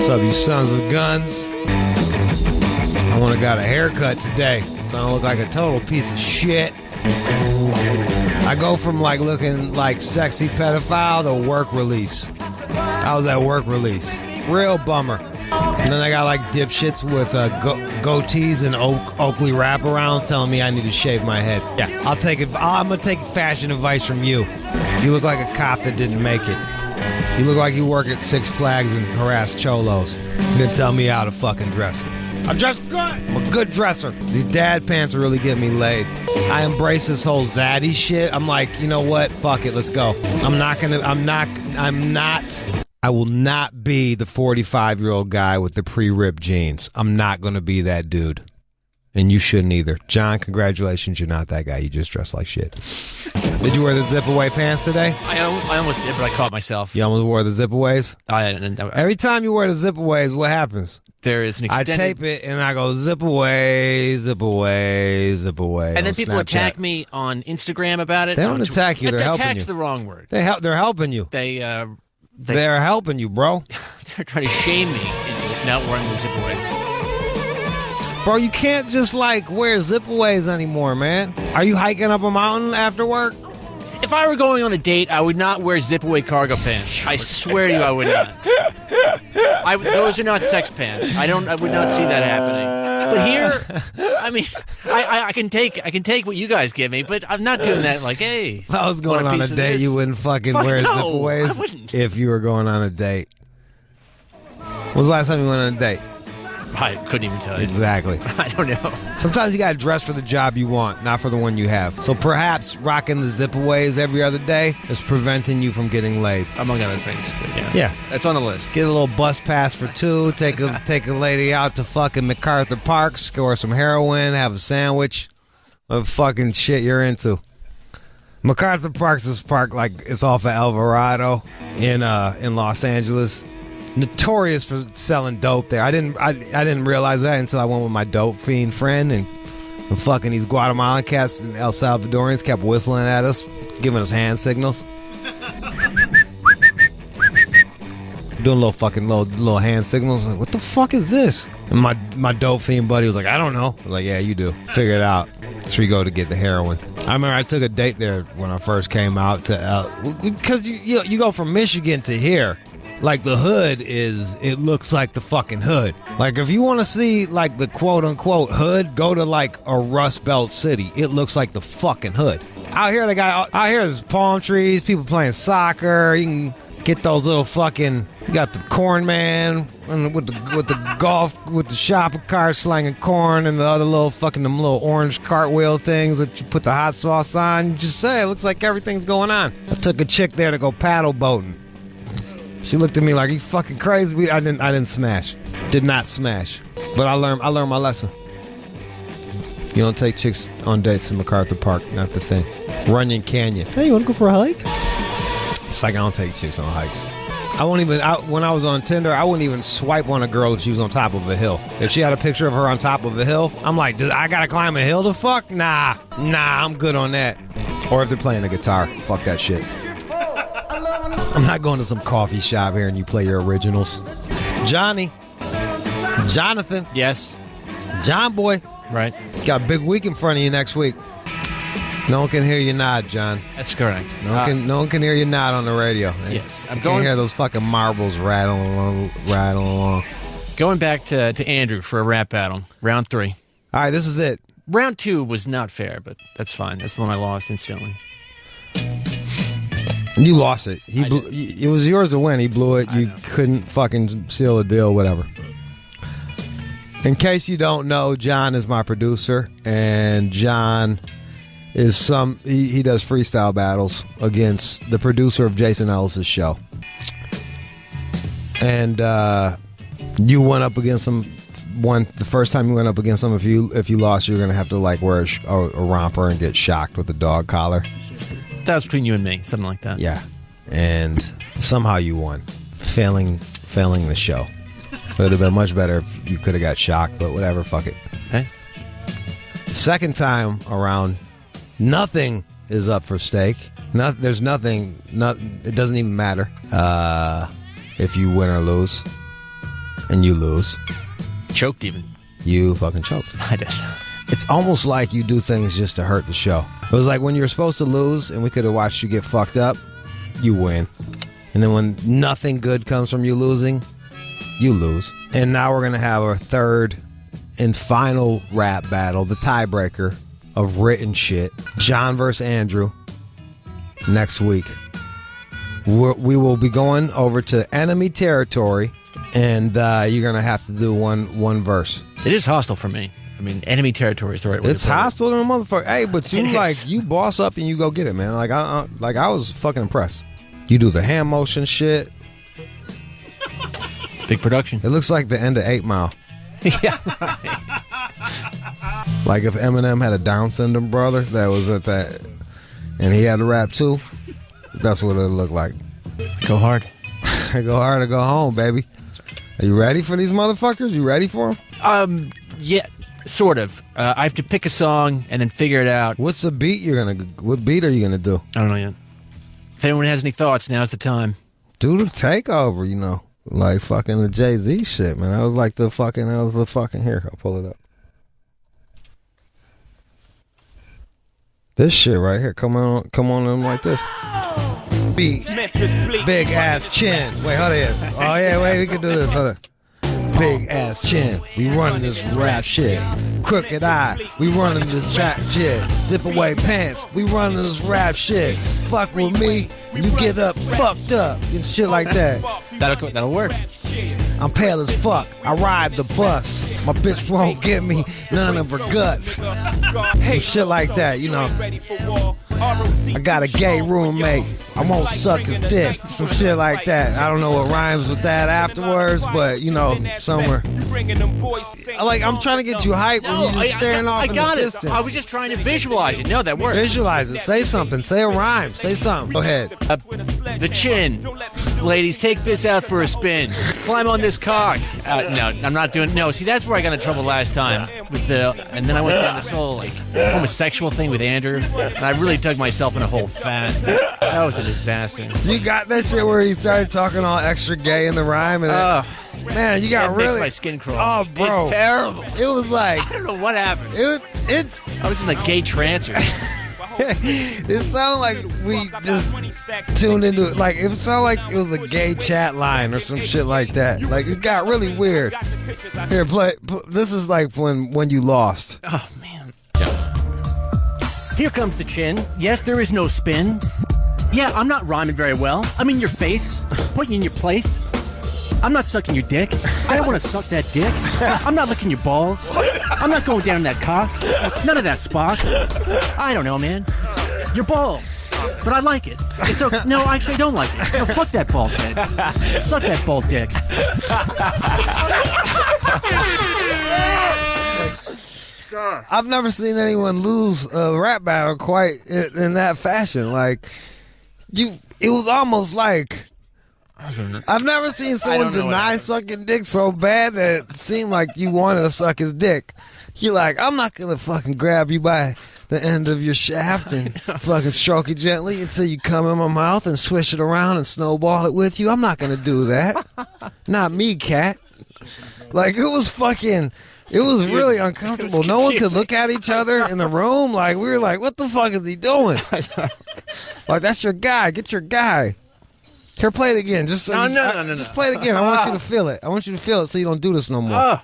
What's up, you sons of guns? I want to got a haircut today, so I don't look like a total piece of shit. I go from like looking like sexy pedophile to work release. I was at work release. Real bummer. And then I got like dipshits with goatees and Oakley wraparounds telling me I need to shave my head. Yeah, I'll take it. I'm gonna take fashion advice from you. You look like a cop that didn't make it. You look like you work at Six Flags and harass cholos. You didn't tell me how to fucking dress. I dress good. I'm a good dresser. These dad pants are really getting me laid. I embrace this whole zaddy shit. I'm like, you know what? Fuck it. Let's go. I will not be the 45-year-old guy with the pre-ripped jeans. I'm not going to be that dude. And you shouldn't either. John, congratulations. You're not that guy. You just dress like shit. Did you wear the zip-away pants today? I almost did, but I caught myself. You almost wore the zip-aways? Every time you wear the zip-aways, what happens? There is an extended... I tape it, and I go, zip away, zip away, zip away. And then people attack me on Instagram about it. They don't attack you. They're helping you. Attack's the wrong word. They're helping you. They're helping you, bro. They're trying to shame me into not wearing the zip-aways. Bro, you can't just, like, wear zip-aways anymore, man. Are you hiking up a mountain after work? If I were going on a date, I would not wear zip-away cargo pants. I swear to you, I would not. Those are not sex pants. I would not see that happening. But here, I mean, I can take what you guys give me, but I'm not doing that. Like, hey, if I was going on a date, you wouldn't fucking wear zip-aways. I wouldn't. If you were going on a date. When was the last time you went on a date? I couldn't even tell you. Exactly. I don't know. Sometimes you gotta dress for the job you want, not for the one you have. So perhaps rocking the zip-aways every other day is preventing you from getting laid. Among other things. But yeah. That's on the list. Get a little bus pass for two, take a lady out to fucking MacArthur Park, score some heroin, have a sandwich. What fucking shit you're into. MacArthur Park's this park, like, it's off of Alvarado in Los Angeles. Notorious for selling dope there. I didn't realize that until I went with my dope fiend friend, and fucking these Guatemalan cats and El Salvadorians kept whistling at us, giving us hand signals. Doing little hand signals. Like, what the fuck is this? And my dope fiend buddy was like, I don't know. I was like, yeah, you do. Figure it out. So we go to get the heroin. I remember I took a date there when I first came out to because you go from Michigan to here. Like, the hood it looks like the fucking hood. Like, if you want to see, like, the quote-unquote hood, go to, like, a Rust Belt city. It looks like the fucking hood. Out here, there's palm trees, people playing soccer. You can get those little fucking... You got the corn man with the shopping cart slanging corn, and the other little fucking them little orange cartwheel things that you put the hot sauce on. You just say, it looks like everything's going on. I took a chick there to go paddle boating. She looked at me like, "Are you fucking crazy?" I didn't smash. Did not smash. But I learned my lesson. You don't take chicks on dates in MacArthur Park. Not the thing. Runyon Canyon. Hey, you want to go for a hike? It's like I don't take chicks on hikes. When I was on Tinder, I wouldn't even swipe on a girl if she was on top of a hill. If she had a picture of her on top of a hill, I'm like, I gotta climb a hill to fuck? Nah, I'm good on that. Or if they're playing a guitar, fuck that shit. I'm not going to some coffee shop here and you play your originals. Jonathan. Yes. John boy. Right. Got a big week in front of you next week. No one can hear you nod, John. That's correct. No one can hear you nod on the radio. Yes. I'm going to hear those fucking marbles rattling along. Going back to Andrew for a rap battle. Round 3. All right, this is it. Round 2 was not fair, but that's fine. That's the one I lost instantly. You lost it. It was yours to win. He blew it. You couldn't fucking seal a deal, whatever. In case you don't know, John is my producer, and John is he does freestyle battles against the producer of Jason Ellis's show. And you went up against him the first time you went up against him. If you lost, you're gonna have to like wear a romper and get shocked with a dog collar. That was between you and me, something like that. Yeah, and somehow you won, failing the show. It would have been much better if you could have got shocked, but whatever, fuck it. Hey. Second time around, nothing is up for stake. There's nothing. It doesn't even matter if you win or lose. and you lose. Choked even. You fucking choked. I did. It's almost like you do things just to hurt the show. It was like when you're supposed to lose and we could have watched you get fucked up, you win. And then when nothing good comes from you losing, you lose. And now we're going to have our third and final rap battle, the tiebreaker of written shit. John versus Andrew next week. We will be going over to enemy territory, and you're going to have to do one verse. It is hostile for me. I mean, enemy territory is the right way. It's hostile to a motherfucker. Hey, but you boss up and you go get it, man. I was fucking impressed. You do the hand motion shit. It's big production. It looks like the end of 8 Mile. Yeah, right. Like if Eminem had a Down syndrome brother that was at that, and he had to rap too. That's what it looked like. Go hard. Go hard or go home, baby. Are you ready for these motherfuckers? You ready for them? Yeah. Sort of. I have to pick a song and then figure it out. What's the beat what beat are you gonna do? I don't know yet. If anyone has any thoughts, now's the time. Do the takeover, you know. Like fucking the Jay-Z shit, man. That was the fucking, here, I'll pull it up. This shit right here. Come on in like this. Beat. Big ass chin. Wait, hold on. Oh yeah, wait, we can do this. Hold on. Big ass chin, we running this rap shit. Crooked eye, we running this trap shit. Zip away pants, we running this rap shit. Fuck with me, you get up fucked up and shit like that. That'll work. I'm pale as fuck, I ride the bus. My bitch won't give me none of her guts. Some shit like that, you know. I got a gay roommate, I won't suck his dick. Some shit like that. I don't know what rhymes with that afterwards, but you know, somewhere. Like, I'm trying to get you hyped when you're just staring off in the distance. I was just trying to visualize it. No, that works. Visualize it. Say something. Say a rhyme. Say something. Go ahead. The chin. Ladies, take this out for a spin. Climb on this cock. No, I'm not doing. No, see, that's where I got in trouble last time with and then I went down this whole like homosexual thing with Andrew, and I really dug myself in a hole fast. That was a disaster. You got that shit where he started talking all extra gay in the rhyme, and man, you got really makes my skin crawl. Oh, bro, it's terrible. It was like I don't know what happened. I was in a gay trance. It sounded like we just tuned into it. Like, it sounded like it was a gay chat line or some shit like that. Like, it got really weird. Here, play. This is like when you lost. Oh, man. Here comes the chin. Yes, there is no spin. Yeah, I'm not rhyming very well. I'm in your face, putting you in your place. I'm not sucking your dick. I don't want to suck that dick. I'm not licking your balls. I'm not going down that cock. None of that Spock. I don't know, man. You're bald, but I like it. It's okay. No, I actually don't like it. No, fuck that bald head. Suck that bald dick. I've never seen anyone lose a rap battle quite in that fashion. Like, it was almost like, I've never seen someone deny sucking dick so bad that it seemed like you wanted to suck his dick. You're like, I'm not gonna fucking grab you by the end of your shaft and fucking stroke it gently until you come in my mouth and swish it around and snowball it with you. I'm not gonna do that. Not me, cat. Like, it was really uncomfortable. No one could look at each other in the room. Like, we were like, what the fuck is he doing? Like, that's your guy. Get your guy. Here, play it again. Just so no. Just play it again. I want you to feel it. I want you to feel it so you don't do this no more.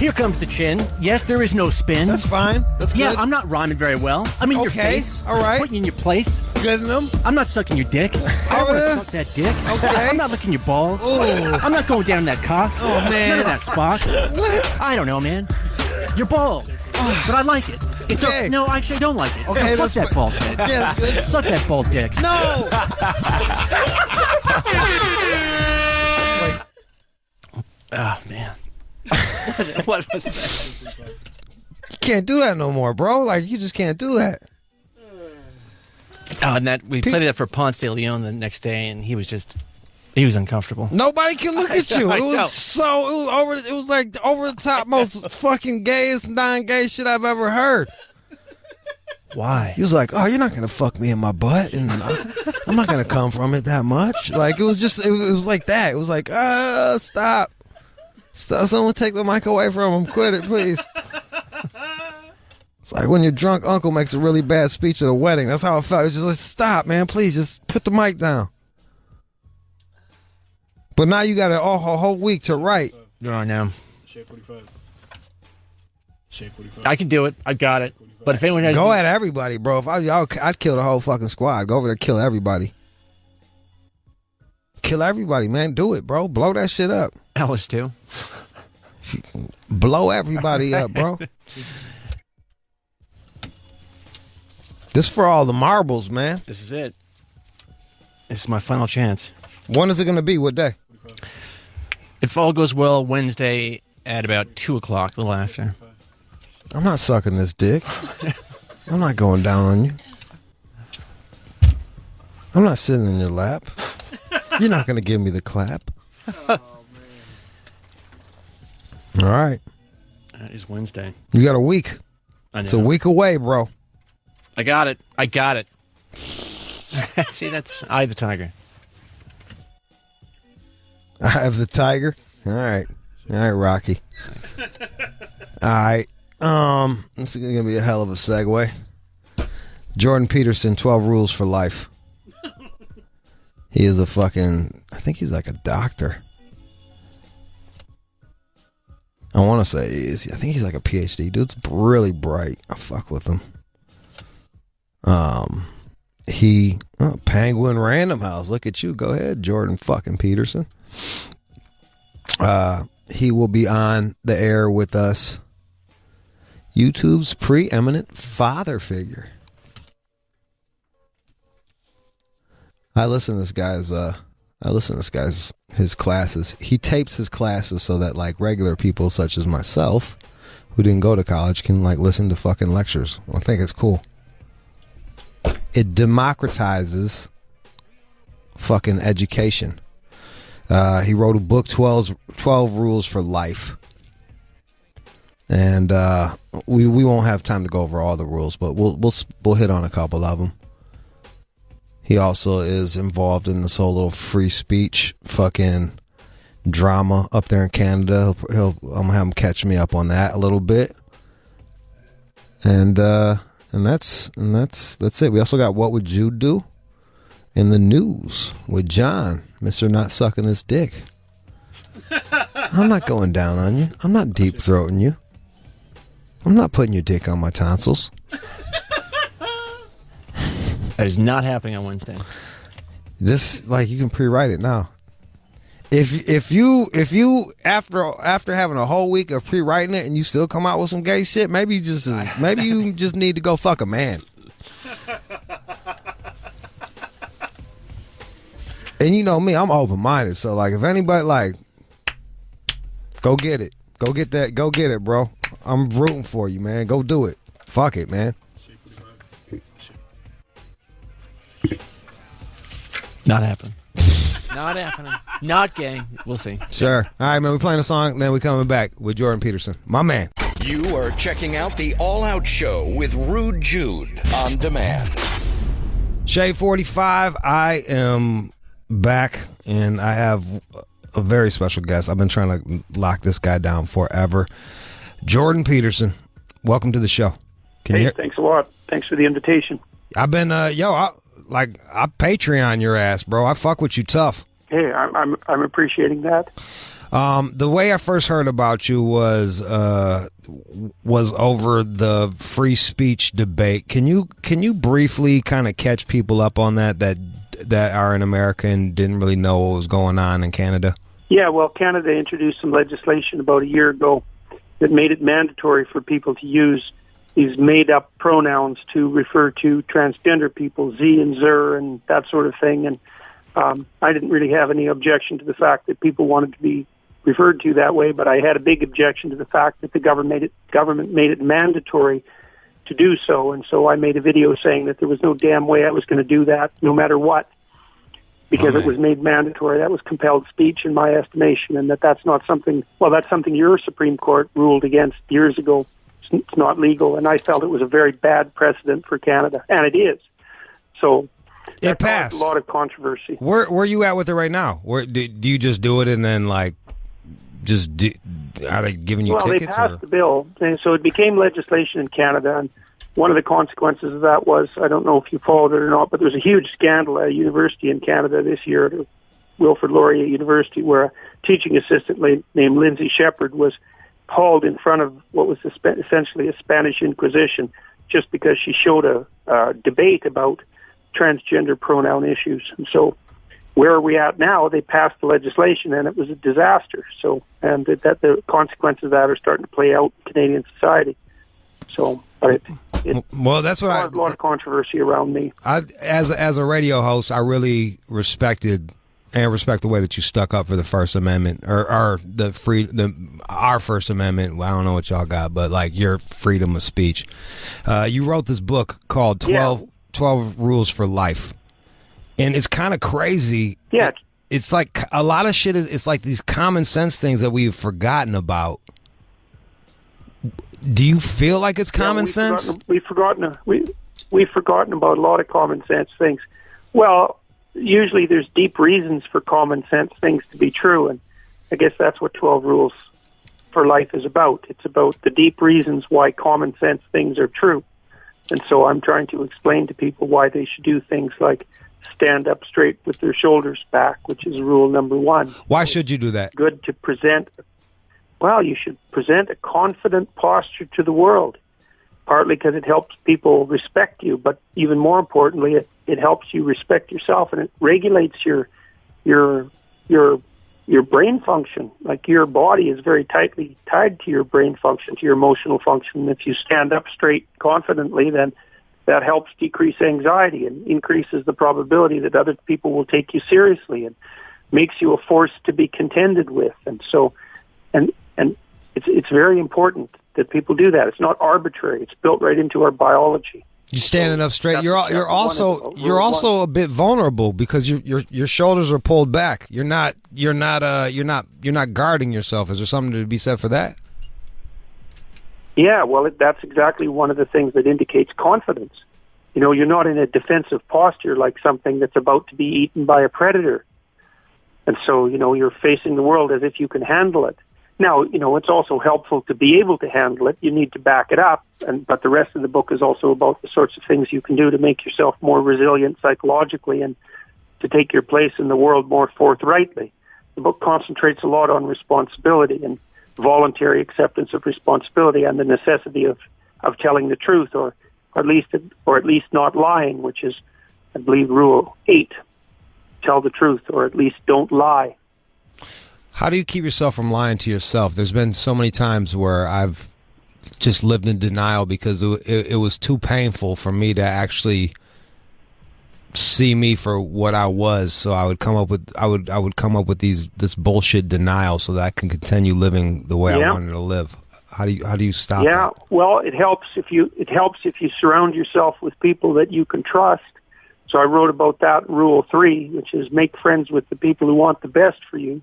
Here comes the chin. Yes, there is no spin. That's fine. That's good. Yeah, I'm not rhyming very well. I'm in your face. All right. Putting you in your place. Good in them. I'm not sucking your dick. I don't want to suck that dick. Okay. I'm not licking your balls. Ooh. I'm not going down that cock. Oh, man. None of that Spock. What? I don't know, man. You're bald, but I like it. It's okay. No, I actually don't like it. Okay, no, fuck that bald head. Yeah, that's good. Suck that bald dick. No. Oh, man. What was that? You can't do that no more, bro. Like, you just can't do that. Oh, and we played that for Ponce de Leon the next day, and he was uncomfortable. Nobody can look at you. It was like over the top, most fucking gayest non-gay shit I've ever heard. Why? He was like, "Oh, you're not gonna fuck me in my butt, and I'm not gonna come from it that much." Like it was like that. It was like, stop. Someone take the mic away from him. Quit it, please. It's like when your drunk uncle makes a really bad speech at a wedding. That's how it felt. It's just like, stop, man. Please, just put the mic down. But now you got a whole week to write. Go on now. Shape 45. I can do it. I got it. But if anyone has... Go at everybody, bro. If I'd kill the whole fucking squad. Go over there, kill everybody. Kill everybody, man. Do it, bro. Blow that shit up. Alice, too. Blow everybody up, bro. This for all the marbles, man. This is it. This is my final chance. When is it going to be? What day? If all goes well, Wednesday at about 2 o'clock, a little after. I'm not sucking this dick. I'm not going down on you. I'm not sitting in your lap. You're not going to give me the clap. Oh, man. All right. That is Wednesday. You got a week. I know. It's a week away, bro. I got it. See, that's Eye of the Tiger. I have the tiger. All right, Rocky. Thanks. All right. This is gonna be a hell of a segue. Jordan Peterson, 12 Rules for Life. He is a fucking. I think he's like a doctor. I want to say he is. I think he's like a PhD. Dude's really bright. I fuck with him. Penguin Random House. Look at you. Go ahead, Jordan fucking Peterson. He will be on the air with us. YouTube's preeminent father figure. I listen to this guy's his classes. He tapes his classes so that like regular people such as myself who didn't go to college can like listen to fucking lectures. I think it's cool. It democratizes fucking education. He wrote a book, 12 Rules for Life. And we won't have time to go over all the rules, but we'll hit on a couple of them. He also is involved in this whole little free speech fucking drama up there in Canada. I'm gonna have him catch me up on that a little bit. And that's it. We also got What Would Jude Do? In the news with John, Mr. Not Sucking This Dick. I'm not going down on you. I'm not deep throating you. I'm not putting your dick on my tonsils. That is not happening on Wednesday. This, like, you can pre-write it now. If you after having a whole week of pre-writing it and you still come out with some gay shit, maybe you just need to go fuck a man. And you know me, I'm open-minded, so like if anybody like, go get it, go get it, bro. I'm rooting for you, man. Go do it. Fuck it, man. Not happening. Not happening. Not gay. We'll see. Sure. All right, man. We're playing a song, then we're coming back with Jordan Peterson, my man. You are checking out the All Out Show with Rude Jude on demand. Shade 45. I am back, and I have a very special guest. I've been trying to lock this guy down forever. Jordan Peterson, welcome to the show. Thanks a lot. Thanks for the invitation. I've been, I Patreon your ass, bro. I fuck with you tough. Hey, I'm appreciating that. The way I first heard about you was over the free speech debate. Can you briefly kind of catch people up on that are in America and didn't really know what was going on in Canada? Yeah, well, Canada introduced some legislation about a year ago that made it mandatory for people to use these made-up pronouns to refer to transgender people, Z and Zer and that sort of thing. And I didn't really have any objection to the fact that people wanted to be referred to that way, but I had a big objection to the fact that the government made it mandatory to do so. And so I made a video saying that there was no damn way I was going to do that, no matter what, because it was made mandatory. That was compelled speech in my estimation, and that's not something, well, that's something your Supreme Court ruled against years ago. It's not legal, and I felt it was a very bad precedent for Canada, and it is. So it passed. A lot of controversy. Where are you at with it right now? Where do you just do it and then like are they giving you tickets? Well, they passed the bill, and so it became legislation in Canada, and one of the consequences of that was, I don't know if you followed it or not, but there was a huge scandal at a university in Canada this year, at Wilfrid Laurier University, where a teaching assistant named Lindsay Shepherd was hauled in front of what was essentially a Spanish Inquisition just because she showed a debate about transgender pronoun issues. And so where are we at now? They passed the legislation, and it was a disaster. So, and that the consequences of that are starting to play out in Canadian society. So, but well, that's what a lot of controversy around me. As a radio host, I really respect the way that you stuck up for the First Amendment or our First Amendment. I don't know what y'all got, but like your freedom of speech. You wrote this book called 12 Rules for Life, and it's kind of crazy. Yeah, it's like a lot of shit. It's like these common sense things that we've forgotten about. Do you feel like it's common sense? We've forgotten about a lot of common sense things. Well, usually there's deep reasons for common sense things to be true, and I guess that's what 12 Rules for Life is about. It's about the deep reasons why common sense things are true. And so I'm trying to explain to people why they should do things like stand up straight with their shoulders back, which is rule number 1. Why should you do that? Good to present. Well, you should present a confident posture to the world, partly because it helps people respect you, but even more importantly, it helps you respect yourself, and it regulates your brain function. Like your body is very tightly tied to your brain function, to your emotional function. And if you stand up straight confidently, then that helps decrease anxiety and increases the probability that other people will take you seriously and makes you a force to be contended with. And so, and it's very important that people do that. It's not arbitrary. It's built right into our biology. You're standing up straight. You're also a bit vulnerable because your shoulders are pulled back. You're not guarding yourself. Is there something to be said for that? Yeah, well, that's exactly one of the things that indicates confidence. You know, you're not in a defensive posture like something that's about to be eaten by a predator. And so, you know, you're facing the world as if you can handle it. Now, you know, it's also helpful to be able to handle it. You need to back it up. But the rest of the book is also about the sorts of things you can do to make yourself more resilient psychologically and to take your place in the world more forthrightly. The book concentrates a lot on responsibility and voluntary acceptance of responsibility and the necessity of telling the truth or at least not lying, which is, I believe, Rule 8. Tell the truth, or at least don't lie. How do you keep yourself from lying to yourself? There's been so many times where I've just lived in denial because it was too painful for me to actually see me for what I was. So I would come up with this bullshit denial so that I can continue living the way I wanted to live. How do you stop that? Yeah, well, it helps if you surround yourself with people that you can trust. So I wrote about that in Rule 3, which is make friends with the people who want the best for you.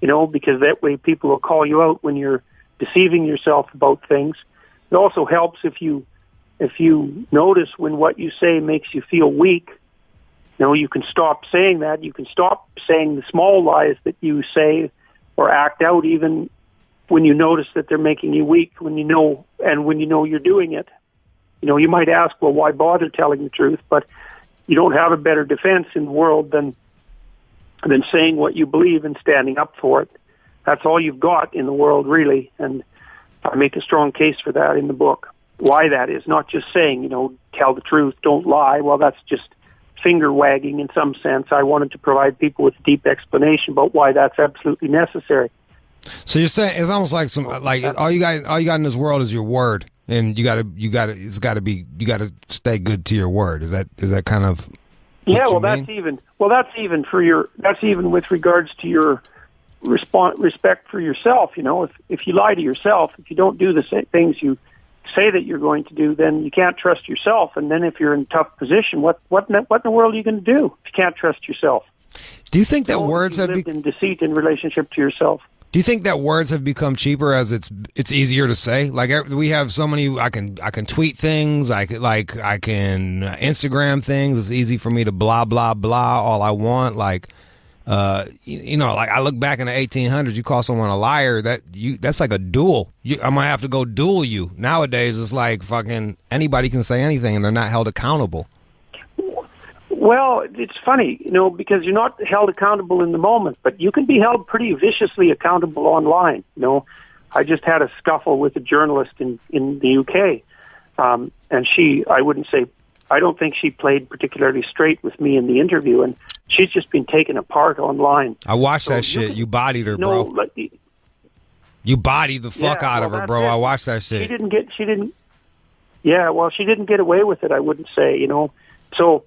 You know, because that way people will call you out when you're deceiving yourself about things. It also helps if you notice when what you say makes you feel weak. You know, you can stop saying that. You can stop saying the small lies that you say or act out even when you notice that they're making you weak, when you know you're doing it. You know, you might ask, well, why bother telling the truth? But you don't have a better defense in the world than saying what you believe and standing up for it. That's all you've got in the world, really. And I make a strong case for that in the book. Why that is, not just saying, you know, tell the truth, don't lie. Well, that's just finger wagging in some sense. I wanted to provide people with a deep explanation about why that's absolutely necessary. So you're saying it's almost like all you got in this world is your word, and you got to stay good to your word. Is that kind of yeah? Well, that's even with regards to your respect for yourself. You know, if you lie to yourself, if you don't do the same things you say that you're going to do, then you can't trust yourself. And then if you're in a tough position, what in the world are you going to do if you can't trust yourself? Do you think that words have lived in deceit in relationship to yourself? Do you think that words have become cheaper as it's easier to say? Like we have so many. I can tweet things. I can Instagram things. It's easy for me to blah blah blah all I want. Like, like I look back in the 1800s. You call someone a liar. That's like a duel. I'm gonna have to go duel you. Nowadays, it's like fucking anybody can say anything and they're not held accountable. Well, it's funny, because you're not held accountable in the moment, but you can be held pretty viciously accountable online. I just had a scuffle with a journalist in the UK, and I don't think she played particularly straight with me in the interview, and she's just been taken apart online. I watched that shit. You bodied her, bro. You bodied the fuck out of her, bro. I watched that shit. She didn't get away with it, I wouldn't say, So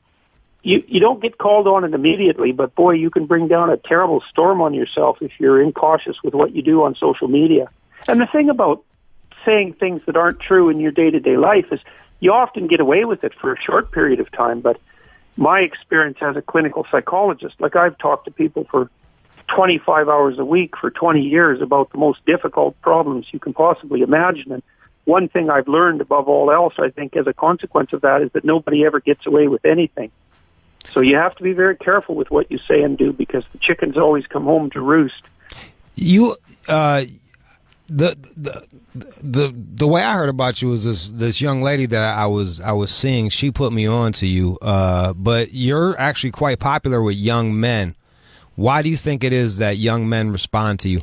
you don't get called on it immediately, but boy, you can bring down a terrible storm on yourself if you're incautious with what you do on social media. And the thing about saying things that aren't true in your day-to-day life is you often get away with it for a short period of time, but my experience as a clinical psychologist, like I've talked to people for 25 hours a week for 20 years about the most difficult problems you can possibly imagine. And one thing I've learned above all else, I think, as a consequence of that is that nobody ever gets away with anything. So you have to be very careful with what you say and do because the chickens always come home to roost. The way I heard about you was this young lady that I was seeing. She put me on to you, but you're actually quite popular with young men. Why do you think it is that young men respond to you?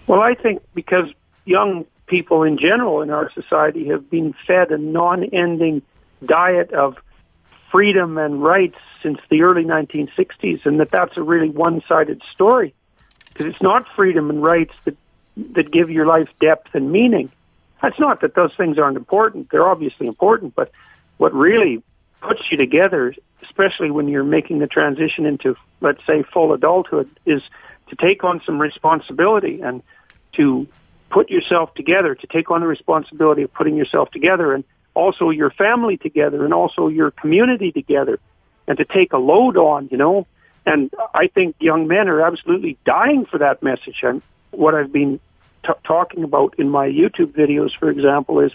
Well, I think because young people in general in our society have been fed a non-ending diet of freedom and rights since the early 1960s, and that's a really one-sided story. Because it's not freedom and rights that give your life depth and meaning. That's not that those things aren't important. They're obviously important, but what really puts you together, especially when you're making the transition into, let's say, full adulthood, is to take on some responsibility and to put yourself together, to take on the responsibility of putting yourself together and also your family together and also your community together and to take a load on, And I think young men are absolutely dying for that message. And what I've been talking about in my YouTube videos, for example, is,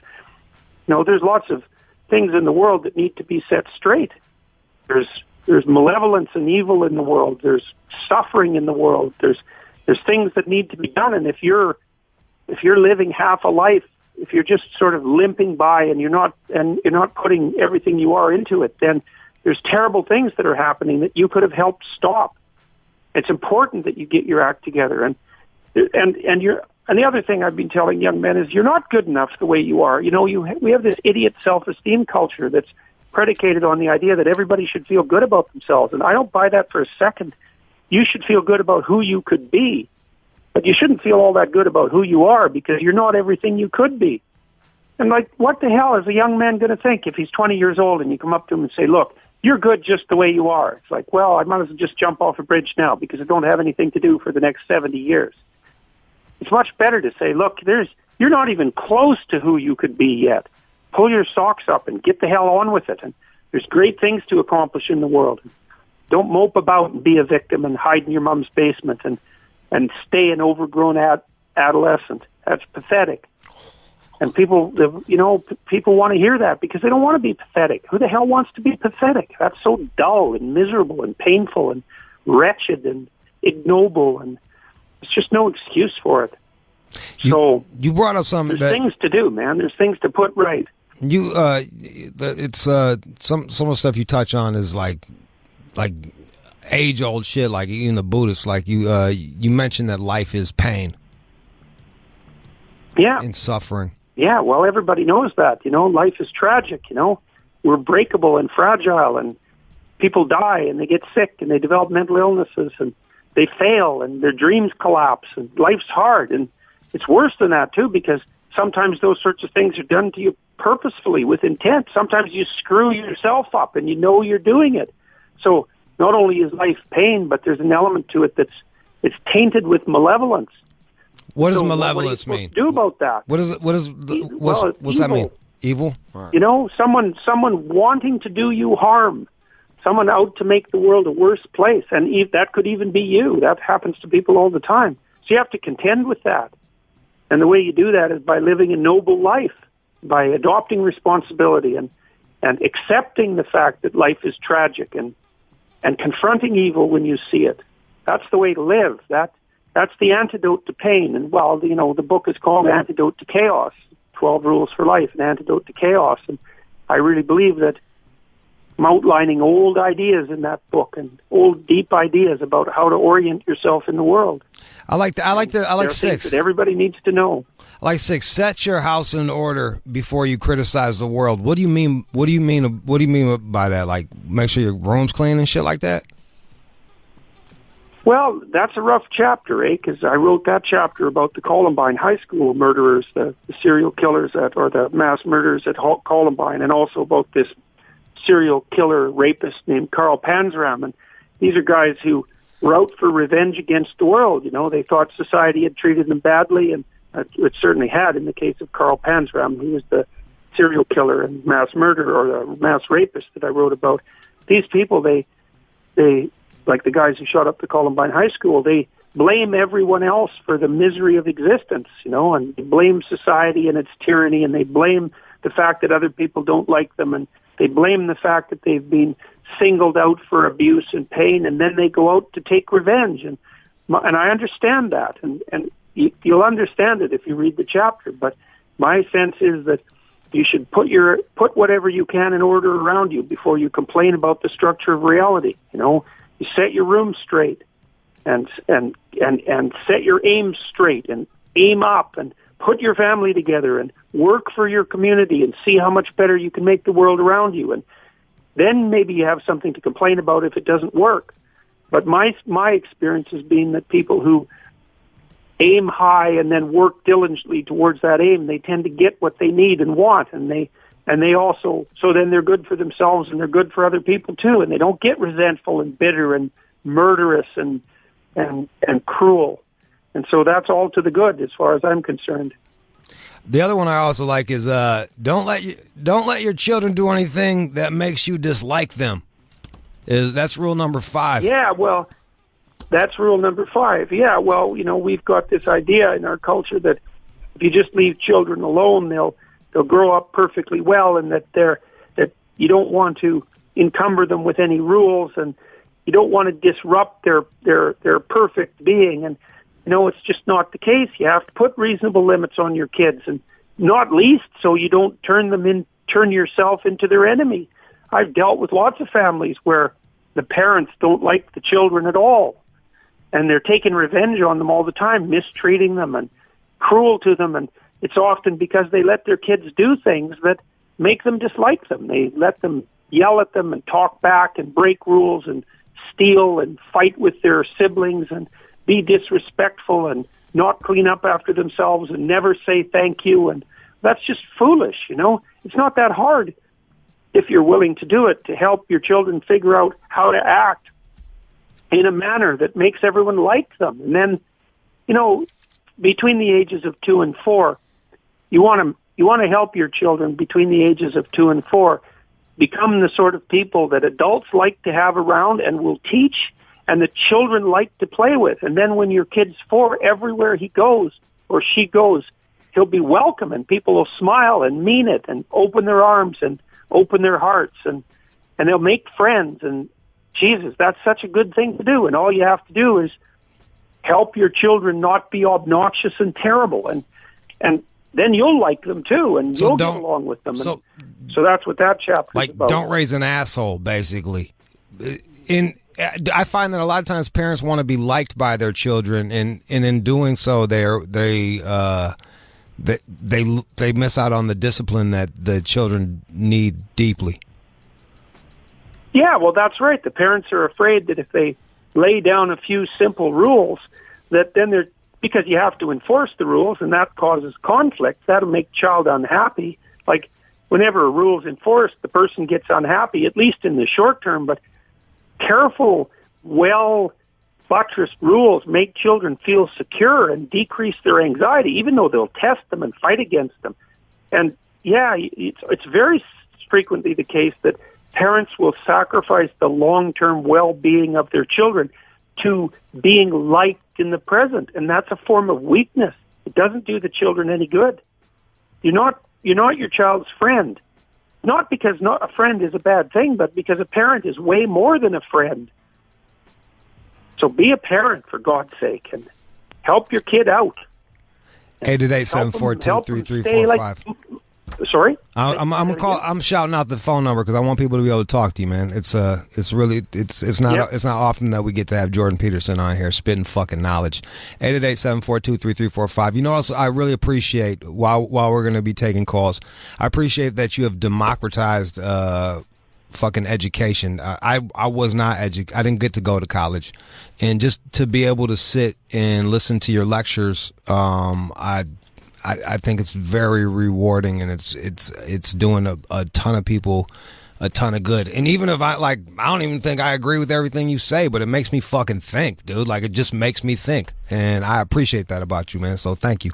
there's lots of things in the world that need to be set straight. There's malevolence and evil in the world. There's suffering in the world. There's things that need to be done. And if you're living half a life, if you're just sort of limping by and you're not putting everything you are into it, then there's terrible things that are happening that you could have helped stop. It's important that you get your act together. And the other thing I've been telling young men is you're not good enough the way you are. We have this idiot self-esteem culture that's predicated on the idea that everybody should feel good about themselves. And I don't buy that for a second. You should feel good about who you could be. But you shouldn't feel all that good about who you are because you're not everything you could be. And what the hell is a young man going to think if he's 20 years old and you come up to him and say, look, you're good just the way you are? It's like, well, I might as well just jump off a bridge now because I don't have anything to do for the next 70 years. It's much better to say, look, you're not even close to who you could be yet. Pull your socks up and get the hell on with it. And there's great things to accomplish in the world. Don't mope about and be a victim and hide in your mom's basement and stay an overgrown adolescent. That's pathetic. And people want to hear that because they don't want to be pathetic. Who the hell wants to be pathetic? That's so dull and miserable and painful and wretched and ignoble, and there's just no excuse for it. You brought up some. There's things to do, man. There's things to put right. It's some of the stuff you touch on is like age-old shit, like even the Buddhists, like you mentioned that life is pain. Yeah. And suffering. Yeah, well, everybody knows that, life is tragic, We're breakable and fragile, and people die, and they get sick, and they develop mental illnesses, and they fail, and their dreams collapse, and life's hard, and it's worse than that, too, because sometimes those sorts of things are done to you purposefully, with intent. Sometimes you screw yourself up, and you're doing it. So not only is life pain, but there's an element to it it's tainted with malevolence. What does malevolence mean? Do about that? What's that mean? Evil? Someone wanting to do you harm someone out to make the world a worse place. And that could even be you. That happens to people all the time. So you have to contend with that. And the way you do that is by living a noble life, by adopting responsibility and accepting the fact that life is tragic and confronting evil when you see it. That's the way to live. That's the antidote to pain. And, well, the book is called Antidote to Chaos, 12 Rules for Life, an Antidote to Chaos. And I really believe that I'm outlining old ideas in that book and old, deep ideas about how to orient yourself in the world. I like 6. That everybody needs to know. I like 6. Set your house in order before you criticize the world. What do you mean? What do you mean by that? Like, make sure your room's clean and shit like that? Well, that's a rough chapter, because I wrote that chapter about the Columbine High School murderers, the serial killers or the mass murderers at Columbine, and also about this serial killer rapist named Carl Panzram. And these are guys who were out for revenge against the world. They thought society had treated them badly, and it certainly had in the case of Carl Panzram, who was the serial killer and mass murderer or the mass rapist that I wrote about. These people, they like the guys who shot up the Columbine High School, they blame everyone else for the misery of existence, and they blame society and its tyranny, and they blame the fact that other people don't like them, and they blame the fact that they've been singled out for abuse and pain, and then they go out to take revenge. And I understand that, and you'll understand it if you read the chapter. But my sense is that you should put whatever you can in order around you before you complain about the structure of reality. You set your room straight, and set your aim straight, and aim up, and put your family together, and work for your community, and see how much better you can make the world around you. And then maybe you have something to complain about if it doesn't work. But my experience has been that people who aim high and then work diligently towards that aim, they tend to get what they need and want, and they also, so then they're good for themselves and they're good for other people too, and they don't get resentful and bitter and murderous and cruel. And so that's all to the good as far as I'm concerned. The other one I also like is don't let your children do anything that makes you dislike them. That's rule number 5. Yeah, well, that's rule number 5. Yeah, well, we've got this idea in our culture that if you just leave children alone, they'll grow up perfectly well, and that you don't want to encumber them with any rules, and you don't want to disrupt their perfect being. And it's just not the case. You have to put reasonable limits on your kids, and not least so you don't turn yourself into their enemy. I've dealt with lots of families where the parents don't like the children at all, and they're taking revenge on them all the time, mistreating them and cruel to them, and it's often because they let their kids do things that make them dislike them. They let them yell at them and talk back and break rules and steal and fight with their siblings and be disrespectful and not clean up after themselves and never say thank you. And that's just foolish, It's not that hard if you're willing to do it, to help your children figure out how to act in a manner that makes everyone like them. And then, between the ages of 2 and 4, you want to help your children between the ages of 2 and 4 become the sort of people that adults like to have around and will teach, and the children like to play with. And then when your kid's 4, everywhere he goes or she goes, he'll be welcome, and people will smile and mean it and open their arms and open their hearts, and they'll make friends. And Jesus, that's such a good thing to do. And all you have to do is help your children not be obnoxious and terrible, and then you'll like them too, and you'll get along with them. So that's what that chapter is about. Don't raise an asshole, basically. I find that a lot of times parents want to be liked by their children, and in doing so, they miss out on the discipline that the children need deeply. Yeah, well, that's right. The parents are afraid that if they lay down a few simple rules, that then because you have to enforce the rules, and that causes conflict. That'll make the child unhappy. Like, whenever a rule is enforced, the person gets unhappy, at least in the short term. But careful, well-buttressed rules make children feel secure and decrease their anxiety, even though they'll test them and fight against them. And, yeah, it's very frequently the case that Parents will sacrifice the long-term well-being of their children to being liked in the present, and that's a form of weakness. It doesn't do the children any good. You're not your child's friend, not because not a friend is a bad thing, but because a parent is way more than a friend. So be a parent, for God's sake, and help your kid out. 888-742-3345. Sorry? I'm shouting out the phone number because I want people to be able to talk to you, man. It's not often that we get to have Jordan Peterson on here spitting fucking knowledge. 888-742-3345. You know, also I really appreciate while we're going to be taking calls, I appreciate that you have democratized fucking education. I was not I didn't get to go to college, and just to be able to sit and listen to your lectures, I think it's very rewarding, and it's doing a ton of people a ton of good. And even if I don't even think I agree with everything you say, but it makes me fucking think, dude. Like, it just makes me think, and I appreciate that about you, man. So thank you.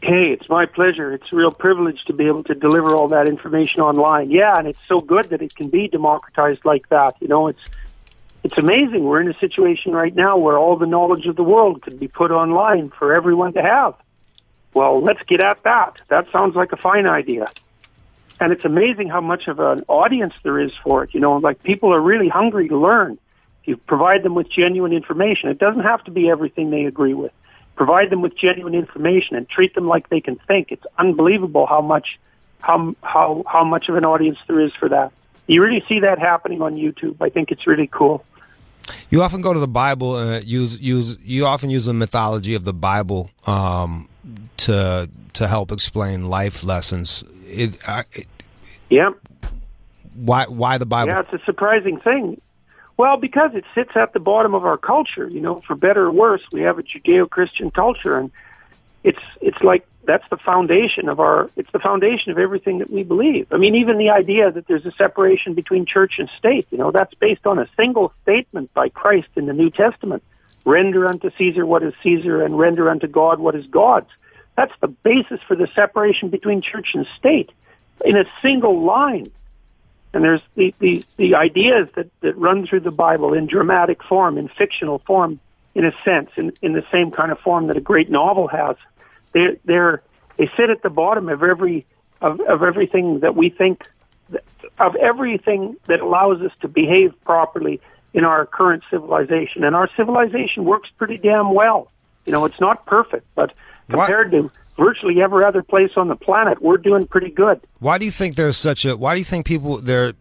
Hey, it's my pleasure. It's a real privilege to be able to deliver all that information online. Yeah, and it's so good that it can be democratized like that. You know, it's amazing. We're in a situation right now where all the knowledge of the world could be put online for everyone to have. Well, let's get at that. That sounds like a fine idea. And it's amazing how much of an audience there is for it. You know, like, people are really hungry to learn. You provide them with genuine information. It doesn't have to be everything they agree with. Provide them with genuine information and treat them like they can think. It's unbelievable how much of an audience there is for that. You really see that happening on YouTube. I think it's really cool. You often go to the Bible and you often use the mythology of the Bible to help explain life lessons. Yeah. Why the Bible? Yeah, it's a surprising thing. Well, because it sits at the bottom of our culture. You know, for better or worse, we have a Judeo-Christian culture, and it's like that's the foundation of everything that we believe. I mean, even the idea that there's a separation between church and state, you know, that's based on a single statement by Christ in the New Testament. Render unto Caesar what is Caesar, and render unto God what is God's. That's the basis for the separation between church and state in a single line. And there's the ideas that run through the Bible in dramatic form, in fictional form, in a sense, in the same kind of form that a great novel has. They sit at the bottom of everything that we think, of everything that allows us to behave properly in our current civilization. And our civilization works pretty damn well. You know, it's not perfect, but compared to virtually every other place on the planet, we're doing pretty good. Why do you think people there?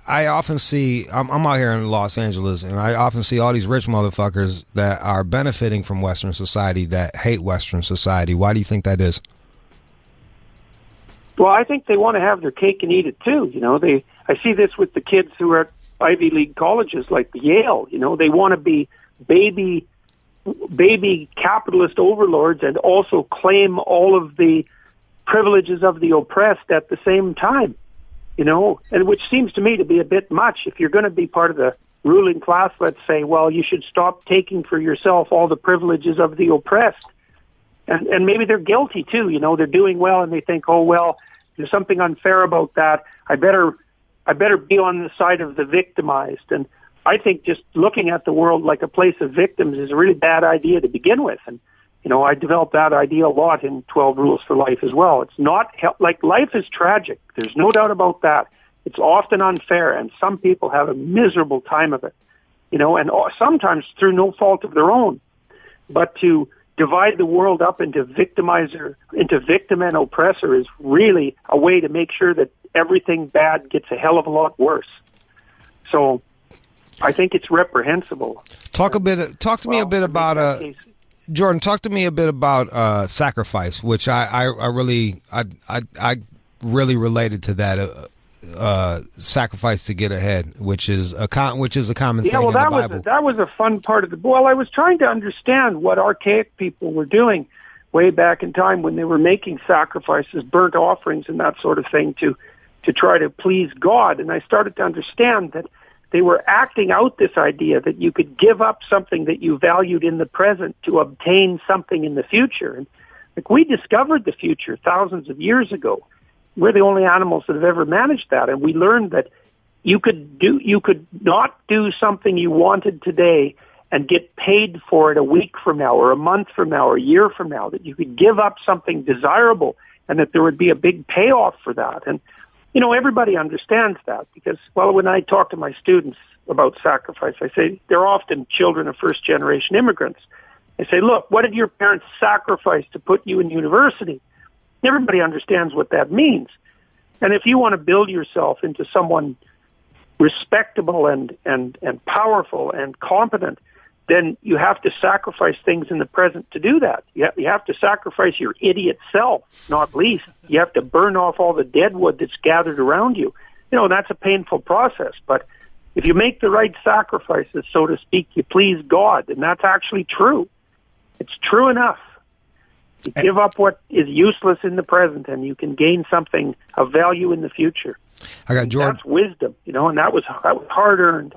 I often see, I'm out here in Los Angeles, and I often see all these rich motherfuckers that are benefiting from Western society that hate Western society. Why do you think that is? Well, I think they want to have their cake and eat it too. You know, I see this with the kids who are at Ivy League colleges like Yale. You know, they want to be baby capitalist overlords and also claim all of the privileges of the oppressed at the same time, you know, and which seems to me to be a bit much. If you're going to be part of the ruling class, let's say, well, you should stop taking for yourself all the privileges of the oppressed. And maybe they're guilty too, you know, they're doing well and they think, oh, well, there's something unfair about that. I better be on the side of the victimized. And I think just looking at the world like a place of victims is a really bad idea to begin with. And, you know, I developed that idea a lot in 12 Rules for Life as well. It's not, like, life is tragic. There's no doubt about that. It's often unfair, and some people have a miserable time of it, you know, and sometimes through no fault of their own. But to divide the world up into victim and oppressor is really a way to make sure that everything bad gets a hell of a lot worse. So I think it's reprehensible. Talk to me a bit about Jordan. Talk to me a bit about sacrifice, which I really related to that sacrifice to get ahead, which is a common thing in the Bible. That was a fun part of the. Well, I was trying to understand what archaic people were doing way back in time when they were making sacrifices, burnt offerings, and that sort of thing to try to please God, and I started to understand that they were acting out this idea that you could give up something that you valued in the present to obtain something in the future. And like, we discovered the future thousands of years ago. We're the only animals that have ever managed that. And we learned that you could not do something you wanted today and get paid for it a week from now or a month from now or a year from now, that you could give up something desirable and that there would be a big payoff for that. And, everybody understands that because, well, when I talk to my students about sacrifice, I say they're often children of first-generation immigrants. I say, look, what did your parents sacrifice to put you in university? Everybody understands what that means. And if you want to build yourself into someone respectable and powerful and competent, then you have to sacrifice things in the present to do that. You have to sacrifice your idiot self, not least. You have to burn off all the dead wood that's gathered around you. That's a painful process. But if you make the right sacrifices, so to speak, you please God, and that's actually true. It's true enough. You give up what is useless in the present, and you can gain something of value in the future. I got Jordan. That's wisdom, and that was hard earned.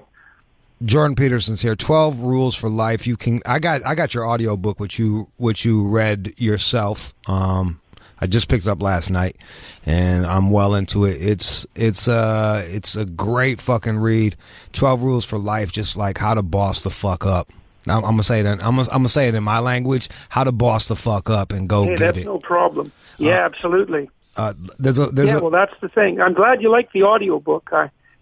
Jordan Peterson's here. 12 Rules for Life. I got your audio book, which you read yourself. I just picked it up last night, and I'm well into it. It's a great fucking read. 12 Rules for Life, just like how to boss the fuck up. I'm gonna say that. I'm gonna say it in my language. How to boss the fuck up and go get that's it. No problem. Yeah, absolutely. Well, that's the thing. I'm glad you liked the audio book.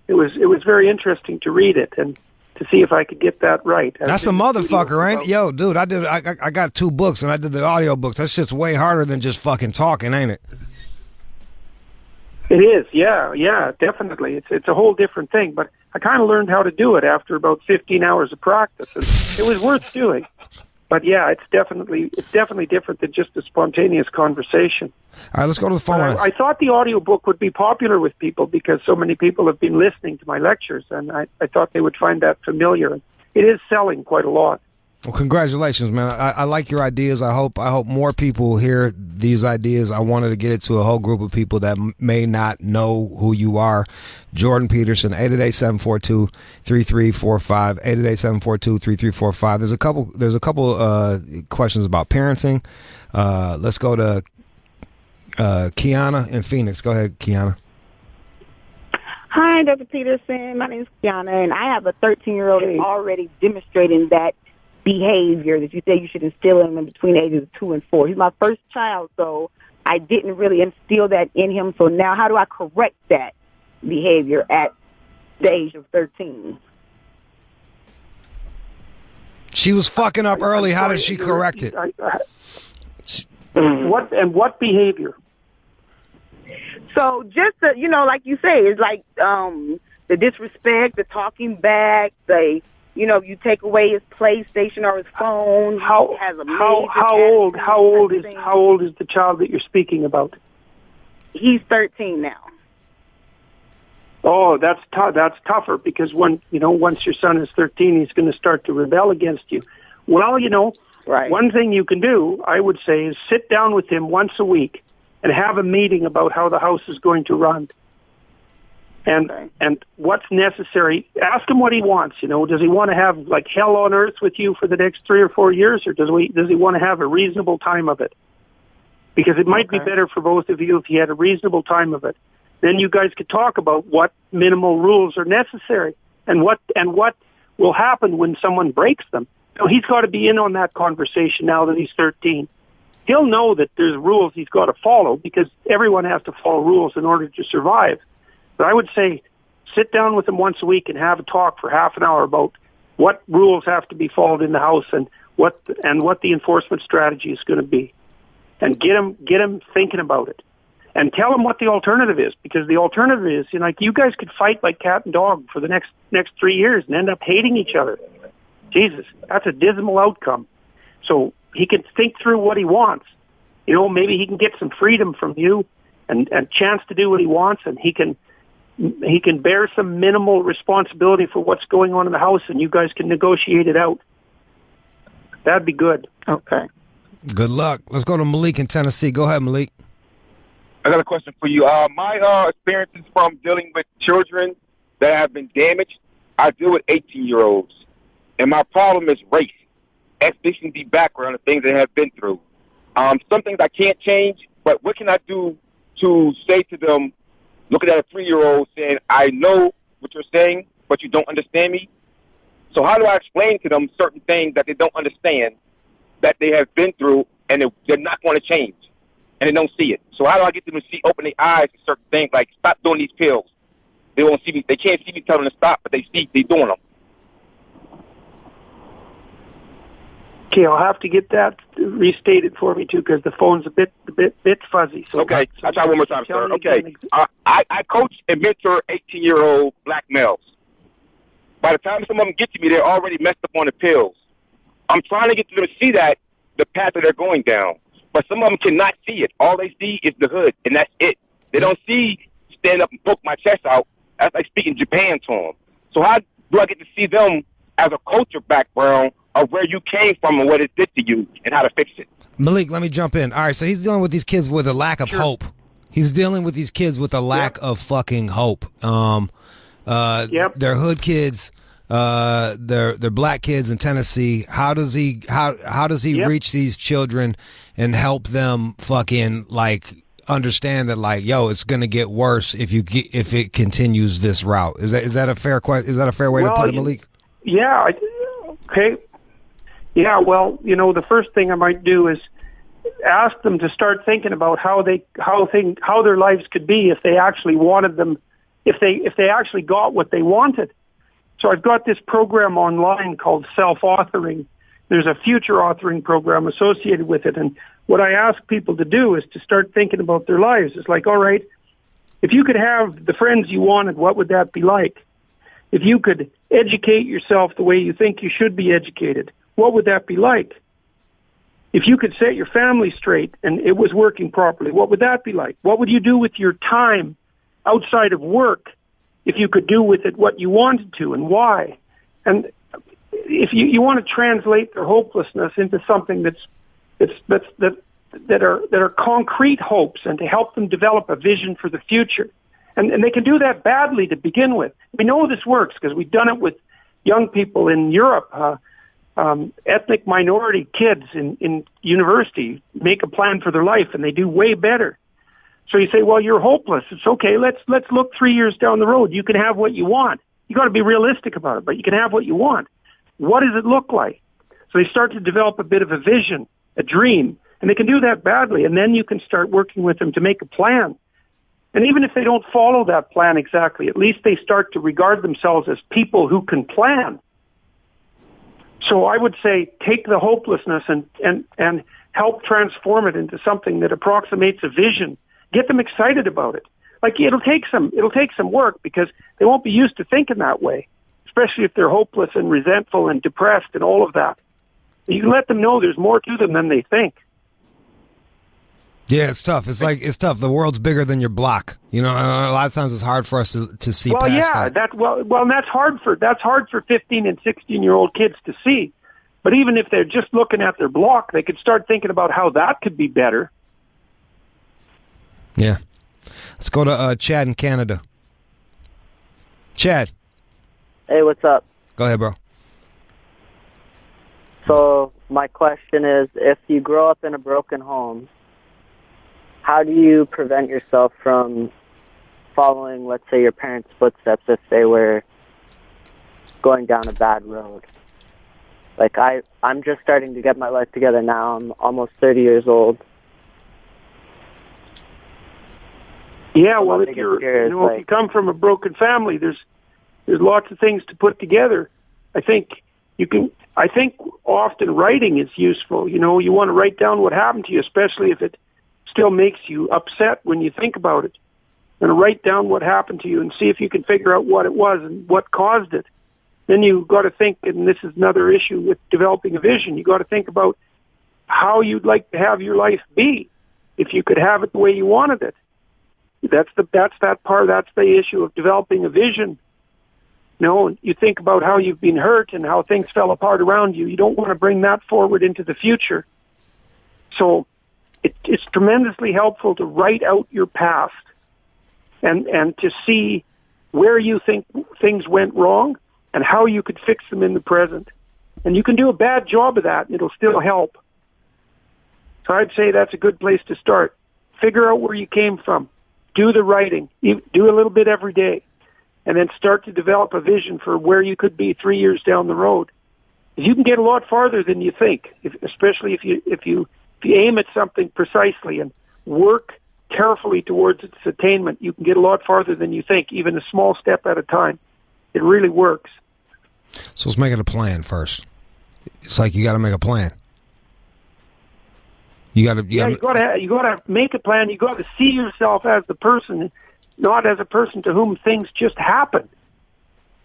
It was very interesting to read it and to see if I could get that right. That's a motherfucker, ain't it? Yo, dude, I got 2 books and I did the audio books. That shit's way harder than just fucking talking, ain't it? It is, yeah, definitely. It's a whole different thing, but I kind of learned how to do it after about 15 hours of practice, and it was worth doing. But yeah, it's definitely different than just a spontaneous conversation. All right, let's go to the phone line. I thought the audiobook would be popular with people because so many people have been listening to my lectures, and I thought they would find that familiar. It is selling quite a lot. Well, congratulations, man. I like your ideas. I hope more people hear these ideas. I wanted to get it to a whole group of people that may not know who you are. Jordan Peterson, 888-742-3345, 888-742-3345. There's a couple questions about parenting. Let's go to Kiana in Phoenix. Go ahead, Kiana. Hi, Dr. Peterson. My name is Kiana, and I have a 13-year-old who's already demonstrating that behavior that you say you should instill in him between the ages of 2 and 4. He's my first child, so I didn't really instill that in him. So now how do I correct that behavior at the age of 13? She was fucking up early. How did she correct it? What behavior? So just like you say, it's like the disrespect, the talking back, you take away his PlayStation or his phone. How old is the child that you're speaking about? He's 13 now. Oh, that's tougher because once your son is 13, he's going to start to rebel against you. Well, right. One thing you can do, I would say, is sit down with him once a week and have a meeting about how the house is going to run. And what's necessary. Ask him what he wants. Does he want to have like hell on earth with you for the next 3 or 4 years, or does he want to have a reasonable time of it? Because it might be better for both of you if he had a reasonable time of it. Then you guys could talk about what minimal rules are necessary and what will happen when someone breaks them. He's got to be in on that conversation now that he's 13. He'll know that there's rules he's got to follow because everyone has to follow rules in order to survive. But I would say sit down with him once a week and have a talk for half an hour about what rules have to be followed in the house and what the enforcement strategy is going to be. And get him thinking about it. And tell him what the alternative is, because the alternative is, you guys could fight like cat and dog for the next 3 years and end up hating each other. Jesus, that's a dismal outcome. So he can think through what he wants. Maybe he can get some freedom from you and a chance to do what he wants, and he can bear some minimal responsibility for what's going on in the house, and you guys can negotiate it out. That'd be good. Okay. Good luck. Let's go to Malik in Tennessee. Go ahead, Malik. I got a question for you. My experiences from dealing with children that have been damaged, I deal with 18-year-olds. And my problem is race, ethnicity, background, and things they have been through. Some things I can't change, but what can I do to say to them, looking at a 3-year-old saying, I know what you're saying, but you don't understand me. So how do I explain to them certain things that they don't understand, that they have been through, and they're not going to change, and they don't see it? So how do I get them to open their eyes to certain things, like stop doing these pills? They won't see me. They can't see me telling them to stop, but they doing them. Okay, I'll have to get that restated for me too, because the phone's a bit fuzzy. So okay, I'll try one more time, sir. Okay, I coach and mentor 18-year-old black males. By the time some of them get to me, they're already messed up on the pills. I'm trying to get them to see that the path that they're going down, but some of them cannot see it. All they see is the hood, and that's it. They don't see stand up and poke my chest out. That's like speaking Japan to them. So how do I get to see them as a culture background of where you came from and what it did to you and how to fix it? Malik, let me jump in. All right, so he's dealing with these kids with a lack of hope. He's dealing with these kids with a lack of fucking hope. They're hood kids. They're black kids in Tennessee. How does he reach these children and help them fucking like understand that, like, yo, it's gonna get worse if it continues this route? Is that a fair question? Is that a fair way to put it, Malik? Yeah. Okay. Yeah. Well, the first thing I might do is ask them to start thinking about how their lives could be if they actually wanted them, if they actually got what they wanted. So I've got this program online called Self-Authoring. There's a future authoring program associated with it. And what I ask people to do is to start thinking about their lives. It's like, all right, if you could have the friends you wanted, what would that be like? If you could educate yourself the way you think you should be educated, what would that be like? If you could set your family straight and it was working properly, what would that be like? What would you do with your time outside of work if you could do with it what you wanted to, and why? And if you want to translate their hopelessness into something that are concrete hopes, and to help them develop a vision for the future. And they can do that badly to begin with. We know this works because we've done it with young people in Europe. Ethnic minority kids in university make a plan for their life, and they do way better. So you say, well, you're hopeless. It's okay. Let's look 3 years down the road. You can have what you want. You got to be realistic about it, but you can have what you want. What does it look like? So they start to develop a bit of a vision, a dream, and they can do that badly. And then you can start working with them to make a plan. And even if they don't follow that plan exactly, at least they start to regard themselves as people who can plan. So I would say take the hopelessness and help transform it into something that approximates a vision. Get them excited about it. Like it'll take some work, because they won't be used to thinking that way, especially if they're hopeless and resentful and depressed and all of that. You can let them know there's more to them than they think. Yeah, it's tough. It's tough. The world's bigger than your block. A lot of times it's hard for us to see past that. And that's hard for 15 and 16-year-old kids to see. But even if they're just looking at their block, they could start thinking about how that could be better. Yeah. Let's go to Chad in Canada. Chad. Hey, what's up? Go ahead, bro. So my question is, if you grow up in a broken home, how do you prevent yourself from following, let's say, your parents' footsteps if they were going down a bad road? Like, I'm just starting to get my life together now. I'm almost 30 years old. Yeah, well, if you come from a broken family, there's lots of things to put together. I think often writing is useful. You want to write down what happened to you, especially if it still makes you upset when you think about it. And write down what happened to you and see if you can figure out what it was and what caused it. Then you got to think, and this is another issue with developing a vision, you got to think about how you'd like to have your life be if you could have it the way you wanted it. That's the issue of developing a vision. You think about how you've been hurt and how things fell apart around you. You don't want to bring that forward into the future. So it's tremendously helpful to write out your past and to see where you think things went wrong and how you could fix them in the present. And you can do a bad job of that, and it'll still help. So I'd say that's a good place to start. Figure out where you came from. Do the writing. Do a little bit every day. and then start to develop a vision for where you could be 3 years down the road. You can get a lot farther than you think, especially if you aim at something precisely and work carefully towards its attainment. You can get a lot farther than you think, even a small step at a time. It really works. So let's make it a plan first. It's like you got to make a plan. You got to make a plan. You got to see yourself as the person, not as a person to whom things just happen.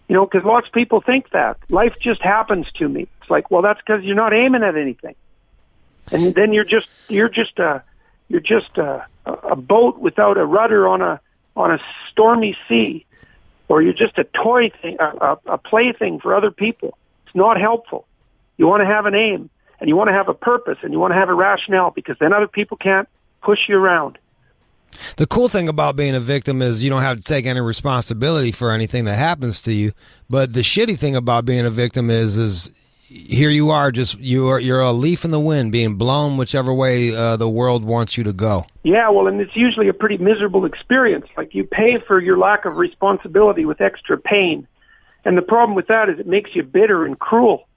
You know, because lots of people think that life just happens to me. It's like, well, that's because you're not aiming at anything, and then you're just a boat without a rudder on a stormy sea, or you're just a toy thing, a plaything for other people. It's not helpful. You want to have an aim, and you want to have a purpose, and you want to have a rationale, because then other people can't push you around. The cool thing about being a victim is you don't have to take any responsibility for anything that happens to you. But the shitty thing about being a victim is here you are, just you're a leaf in the wind, being blown whichever way the world wants you to go. Yeah, well, and it's usually a pretty miserable experience. Like, you pay for your lack of responsibility with extra pain. And the problem with that is it makes you bitter and cruel.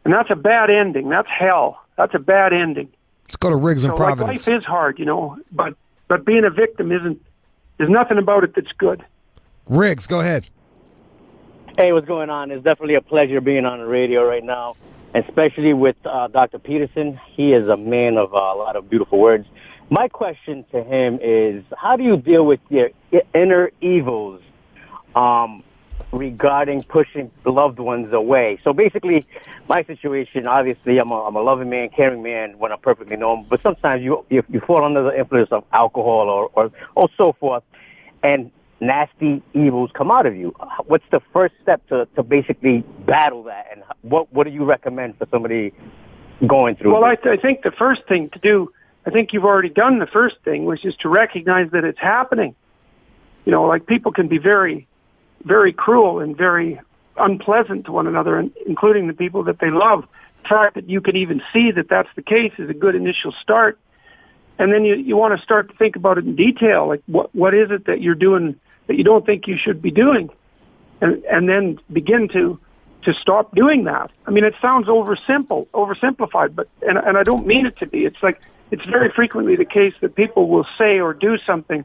And that's a bad ending. That's hell. That's a bad ending. Let's go to Riggs and Providence. Life is hard, you know, but being a victim there's nothing about it that's good. Riggs, go ahead. Hey, what's going on? It's definitely a pleasure being on the radio right now, especially with Dr. Peterson. He is a man of a lot of beautiful words. My question to him is, how do you deal with your inner evils regarding pushing loved ones away? So basically, my situation, obviously, I'm a loving man, caring man when I'm perfectly normal, but sometimes you fall under the influence of alcohol or so forth, and nasty evils come out of you. What's the first step to basically battle that, and what do you recommend for somebody going through Well, this? I think the first thing to do, I think you've already done the first thing, which is to recognize that it's happening. You know, like, people can be very, very cruel and very unpleasant to one another, and including the people that they love. The fact that you can even see that that's the case is a good initial start. And then you want to start to think about it in detail, like what is it that you're doing that you don't think you should be doing, and then begin to stop doing that. I mean, it sounds oversimplified, but and I don't mean it to be. It's like, it's very frequently the case that people will say or do something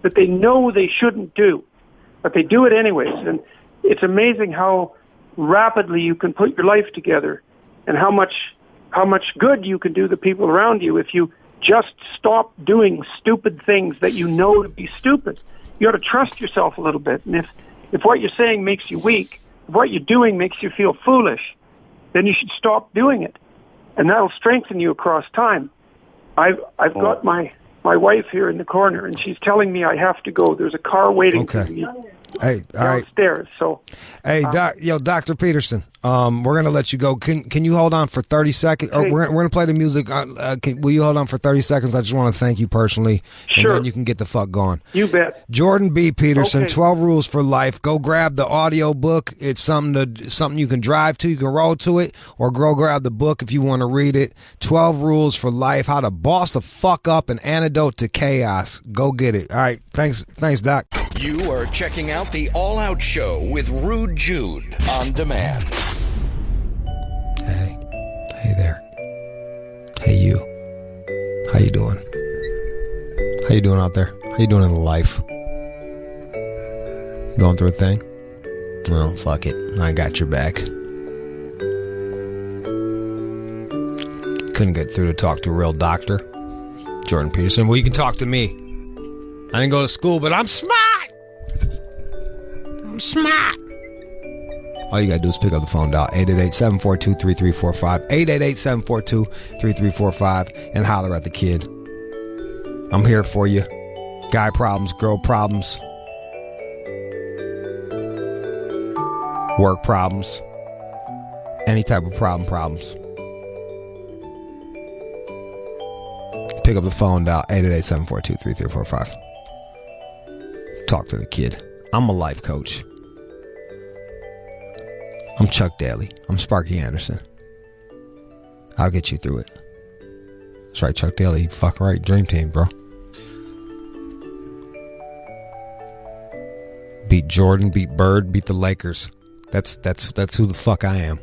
that they know they shouldn't do, but they do it anyways. And it's amazing how rapidly you can put your life together, and how much good you can do the people around you if you just stop doing stupid things that you know to be stupid. You ought to trust yourself a little bit. And if what you're saying makes you weak, if what you're doing makes you feel foolish, then you should stop doing it. And that'll strengthen you across time. I've got my wife here in the corner, and she's telling me I have to go. There's a car waiting for me downstairs. So, hey, Dr. Peterson, we're gonna let you go. Can you hold on for 30 seconds? Or we're gonna play the music. Will you hold on for 30 seconds? I just want to thank you personally, sure, and then you can get the fuck going. You bet. Jordan B. Peterson, okay. 12 Rules for Life. Go grab the audio book. It's something you can drive to. You can roll to it, or go grab the book if you want to read it. 12 Rules for Life: How to Boss the Fuck Up, an Antidote to Chaos. Go get it. All right. Thanks, Doc. You are checking out the All Out Show with Rude Jude on demand. Hey there. Hey you. How you doing? How you doing out there? How you doing in life? You going through a thing? Well, fuck it. I got your back. Couldn't get through to talk to a real doctor. Jordan Peterson. Well, you can talk to me. I didn't go to school, but I'm smart. I'm smart. All you gotta do is pick up the phone, dial 888-742-3345, 888-742-3345, and holler at the kid. I'm here for you. Guy problems, girl problems, work problems, any type of problems. Pick up the phone, dial 888-742-3345. Talk to the kid. I'm a life coach. I'm Chuck Daly. I'm Sparky Anderson. I'll get you through it. That's right, Chuck Daly. Fucking right. Dream Team, bro. Be Beat Jordan, beat Bird, beat the Lakers. That's who the fuck I am.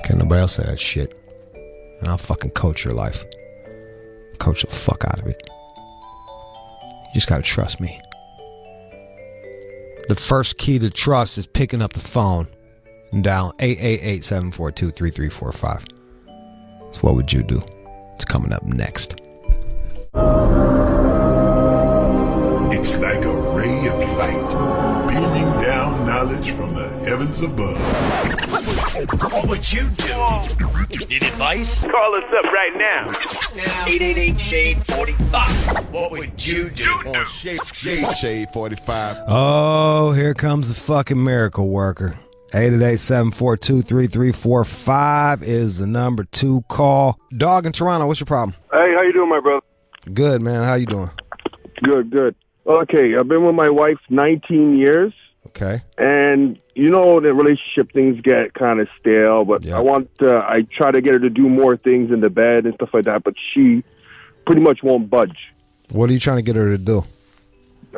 Can't nobody else say that shit. And I'll fucking coach your life. Coach the fuck out of it. You just gotta trust me. The first key to trust is picking up the phone and dial 888-742-3345. So what would you do? It's coming up next. It's like a ray of light beaming down knowledge from the heavens above. What would you do? Need advice? Call us up right now. 888-SHADE-45. What would you do? On Shade 45. Oh, here comes the fucking miracle worker. 888-742-3345 is the number 2 call. Dog in Toronto, what's your problem? Hey, how you doing, my brother? Good, man. How you doing? Good. Okay, I've been with my wife 19 years. Okay. And you know, the relationship things get kind of stale, but yeah. I try to get her to do more things in the bed and stuff like that, but she pretty much won't budge. What are you trying to get her to do?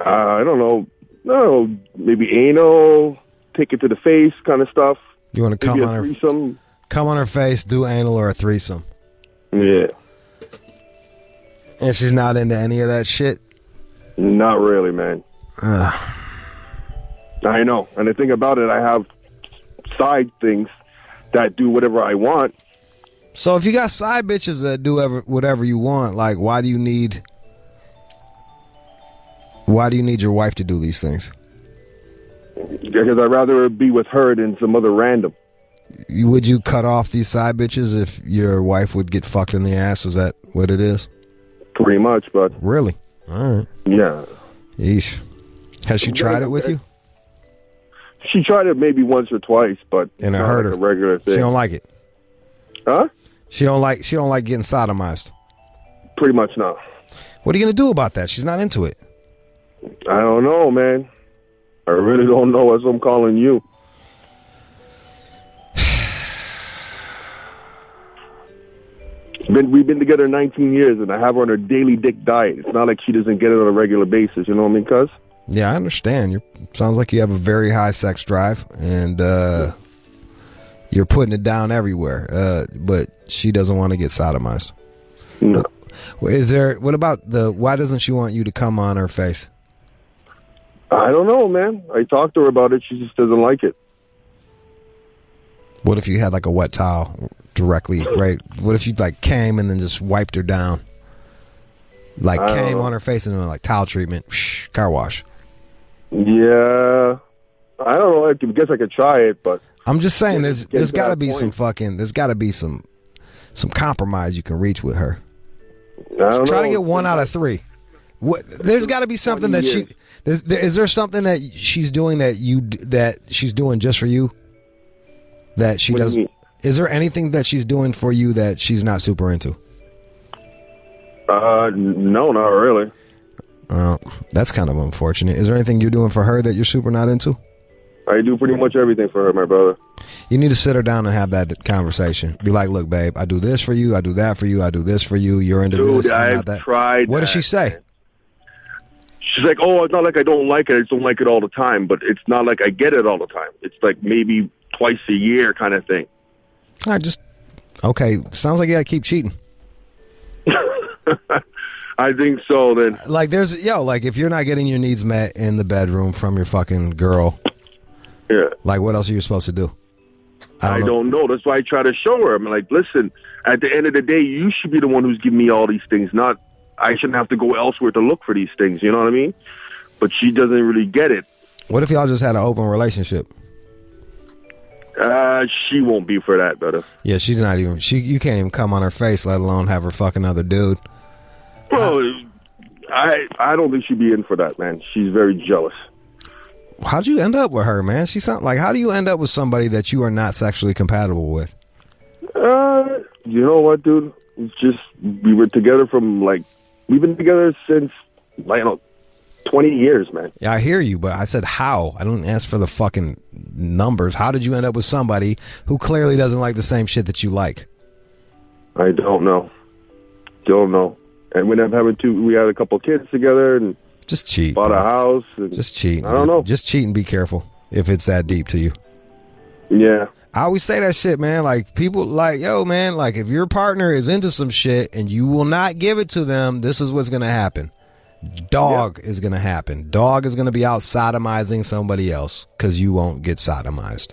I don't know. No, maybe anal, take it to the face kind of stuff. You want to come on threesome. Come on her face, do anal or a threesome. Yeah. And she's not into any of that shit? Not really, man. I know. And the thing about it, I have side things that do whatever I want. So if you got side bitches that do whatever you want, like why do you need your wife to do these things? Because I'd rather be with her than some other random. Would you cut off these side bitches if your wife would get fucked in the ass? Is that what it is? Pretty much, but... Really? All right. Yeah. Yeesh. Has she tried it with you? She tried it maybe once or twice, but and it hurt her. Like a regular thing. She don't like it. Huh? She don't like getting sodomized. Pretty much not. What are you gonna do about that? She's not into it. I don't know, man. I really don't know. That's what I'm calling you. We've been together 19 years, and I have her on her daily dick diet. It's not like she doesn't get it on a regular basis. You know what I mean, cuz? Yeah, I understand. Sounds like you have a very high sex drive, and you're putting it down everywhere. But she doesn't want to get sodomized. No. What about why doesn't she want you to come on her face? I don't know, man. I talked to her about it. She just doesn't like it. What if you had like a wet towel directly, right? What if you like came and then just wiped her down? Like came on her face and then like towel treatment, car wash. Yeah. I don't know. I guess I could try it, but I'm just saying there's got to be some compromise you can reach with her. Try to get 1 out of 3. There's got to be something that is there something that she's doing that she's doing just for you? That she does. Is there anything that she's doing for you that she's not super into? No, not really. That's kind of unfortunate. Is there anything you're doing for her that you're super not into? I do pretty much everything for her, my brother. You need to sit her down and have that conversation. Be like, look, babe, I do this for you, I do that for you, I do this for you. You're into this, I'm not that. Tried. What does she say? Man. She's like, oh, it's not like I don't like it. I just don't like it all the time. But it's not like I get it all the time. It's like maybe twice a year kind of thing. Okay. Sounds like you got to keep cheating. I think so, then. Like, if you're not getting your needs met in the bedroom from your fucking girl, yeah. Like, what else are you supposed to do? I don't know. That's why I try to show her. I'm like, listen, at the end of the day, you should be the one who's giving me all these things, not I shouldn't have to go elsewhere to look for these things. You know what I mean? But she doesn't really get it. What if y'all just had an open relationship? She won't be for that, brother. Yeah, she's not even. You can't even come on her face, let alone have her fuck another dude. Well, I don't think she'd be in for that, man. She's very jealous. How'd you end up with her, man? How do you end up with somebody that you are not sexually compatible with? You know what, dude? It's just we were together we've been together since 20 years, man. Yeah, I hear you, but I said how. I don't ask for the fucking numbers. How did you end up with somebody who clearly doesn't like the same shit that you like? I don't know. and we we had a couple kids together, and just cheat. Bought a house. And just cheat. I don't know. Just cheat and be careful if it's that deep to you. Yeah. I always say that shit, man. Like, people like, yo, man, like, if your partner is into some shit and you will not give it to them, this is what's going to happen. Dog is going to happen. Dog is going to be out sodomizing somebody else because you won't get sodomized.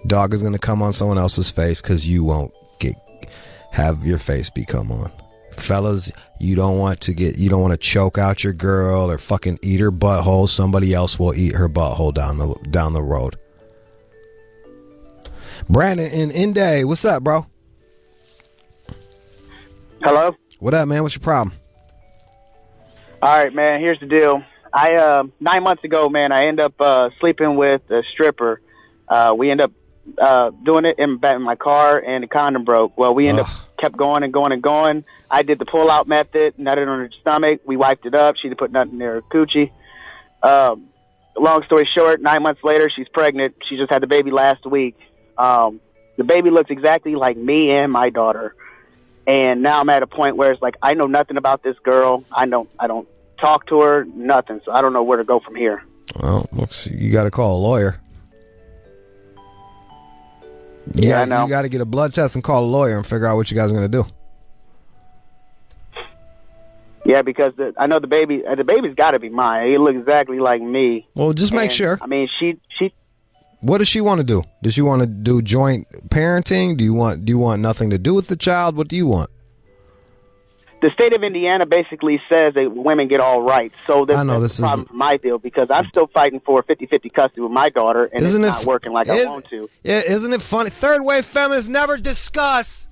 Dog is going to come on someone else's face because you won't have your face become on. Fellas, you don't want to choke out your girl or fucking eat her butthole. Somebody else will eat her butthole down the road. Brandon in Inday, what's up, bro? Hello? What up, man? What's your problem? All right, man, here's the deal. 9 months ago, man, I end up sleeping with a stripper. We end up doing it in my car, and the condom broke. Well, we kept going and going and going. I did the pull-out method, nutted on her stomach. We wiped it up. She didn't put nothing near her coochie. Long story short, 9 months later, she's pregnant. She just had the baby last week. The baby looks exactly like me and my daughter. And now I'm at a point where it's like, I know nothing about this girl. I don't talk to her, nothing. So I don't know where to go from here. Well, you got to call a lawyer. I know. You got to get a blood test and call a lawyer and figure out what you guys are going to do. Yeah, because I know the baby's got to be mine. He looks exactly like me. Well, just make sure. I mean, she. What does she want to do? Does she want to do joint parenting? Do you want nothing to do with the child? What do you want? The state of Indiana basically says that women get all rights. So that's the problem with my deal, because I'm still fighting for 50-50 custody with my daughter, and it's not working like I want to. Yeah, isn't it funny? Third wave feminists never discuss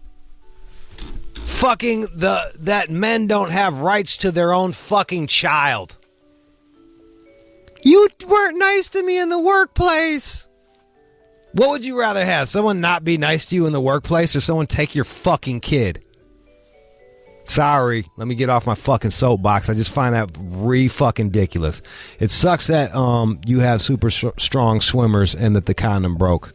fucking that men don't have rights to their own fucking child. You weren't nice to me in the workplace. What would you rather have? Someone not be nice to you in the workplace or someone take your fucking kid? Sorry, let me get off my fucking soapbox. I just find that fucking ridiculous. It sucks that you have super strong swimmers and that the condom broke.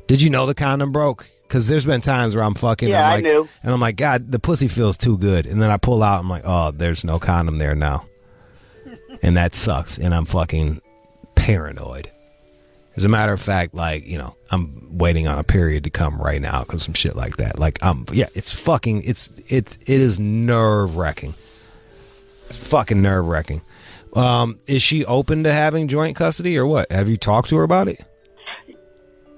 Did you know the condom broke? Because there's been times where I'm fucking. Yeah, I knew. And I'm like, God, the pussy feels too good. And then I pull out, I'm like, oh, there's no condom there now. And that sucks. And I'm fucking paranoid. As a matter of fact, like, I'm waiting on a period to come right now because some shit like that. Like, it's fucking, it is nerve-wracking. It's fucking nerve-wracking. Is she open to having joint custody or what? Have you talked to her about it?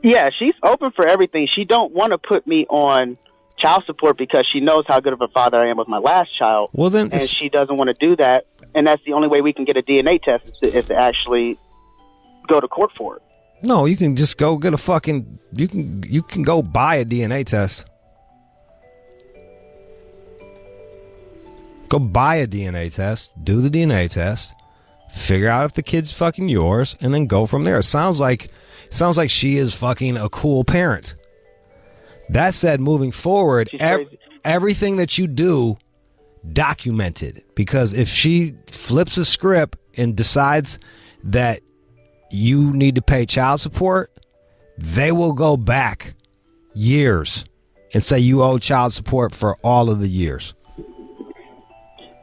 Yeah, she's open for everything. She don't want to put me on child support because she knows how good of a father I am with my last child. Well, then, and she doesn't want to do that. And that's the only way we can get a DNA test is to actually go to court for it. No, you can just go get a fucking. You can go buy a DNA test. Go buy a DNA test. Do the DNA test. Figure out if the kid's fucking yours, and then go from there. It sounds like she is fucking a cool parent. That said, moving forward, everything that you do, documented, because if she flips a script and decides that you need to pay child support, they will go back years and say you owe child support for all of the years.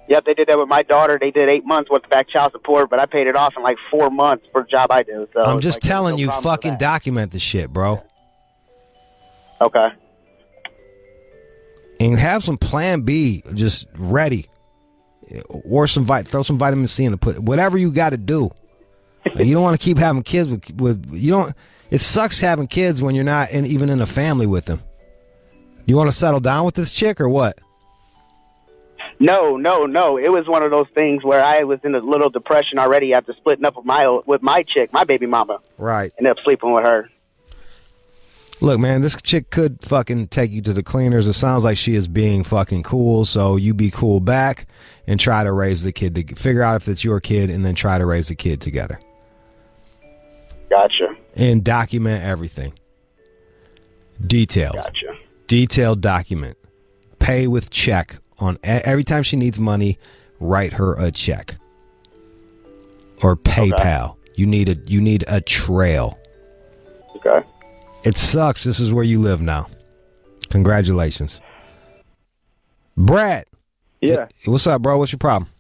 Yep, they did that with my daughter. They did 8 months worth of back child support, but I paid it off in like 4 months for the job I do. So I'm just telling you, fucking document the shit, bro. Okay. And have some plan B just ready. Or throw some vitamin C in the put. Whatever you got to do. You don't want to keep having kids with you don't. It sucks having kids when you're not even in a family with them. You want to settle down with this chick or what? No. It was one of those things where I was in a little depression already after splitting up with my chick, my baby mama. Right. Ended up sleeping with her. Look, man, this chick could fucking take you to the cleaners. It sounds like she is being fucking cool, so you be cool back and try to raise the kid. To figure out if it's your kid and then try to raise the kid together. Gotcha. And document everything. Details. Gotcha. Detailed document. Pay with check. On every time she needs money, write her a check. Or PayPal. Okay. You need a trail. Okay. It sucks. This is where you live now. Congratulations. Brett. Yeah. Hey, what's up, bro? What's your problem?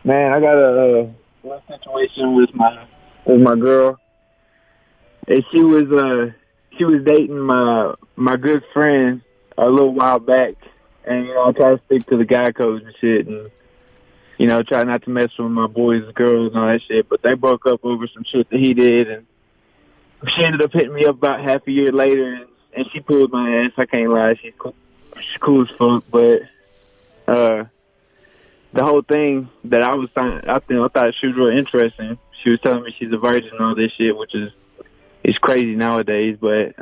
Man, I got a little situation with my girl, and she was dating my good friend a little while back, and I try to stick to the guy codes and shit, and try not to mess with my boys and girls and all that shit. But they broke up over some shit that he did, and she ended up hitting me up about half a year later, and she pulled my ass. I can't lie, she's cool as fuck, but the whole thing that I thought she was real interesting. She was telling me she's a virgin and all this shit, which is crazy nowadays. But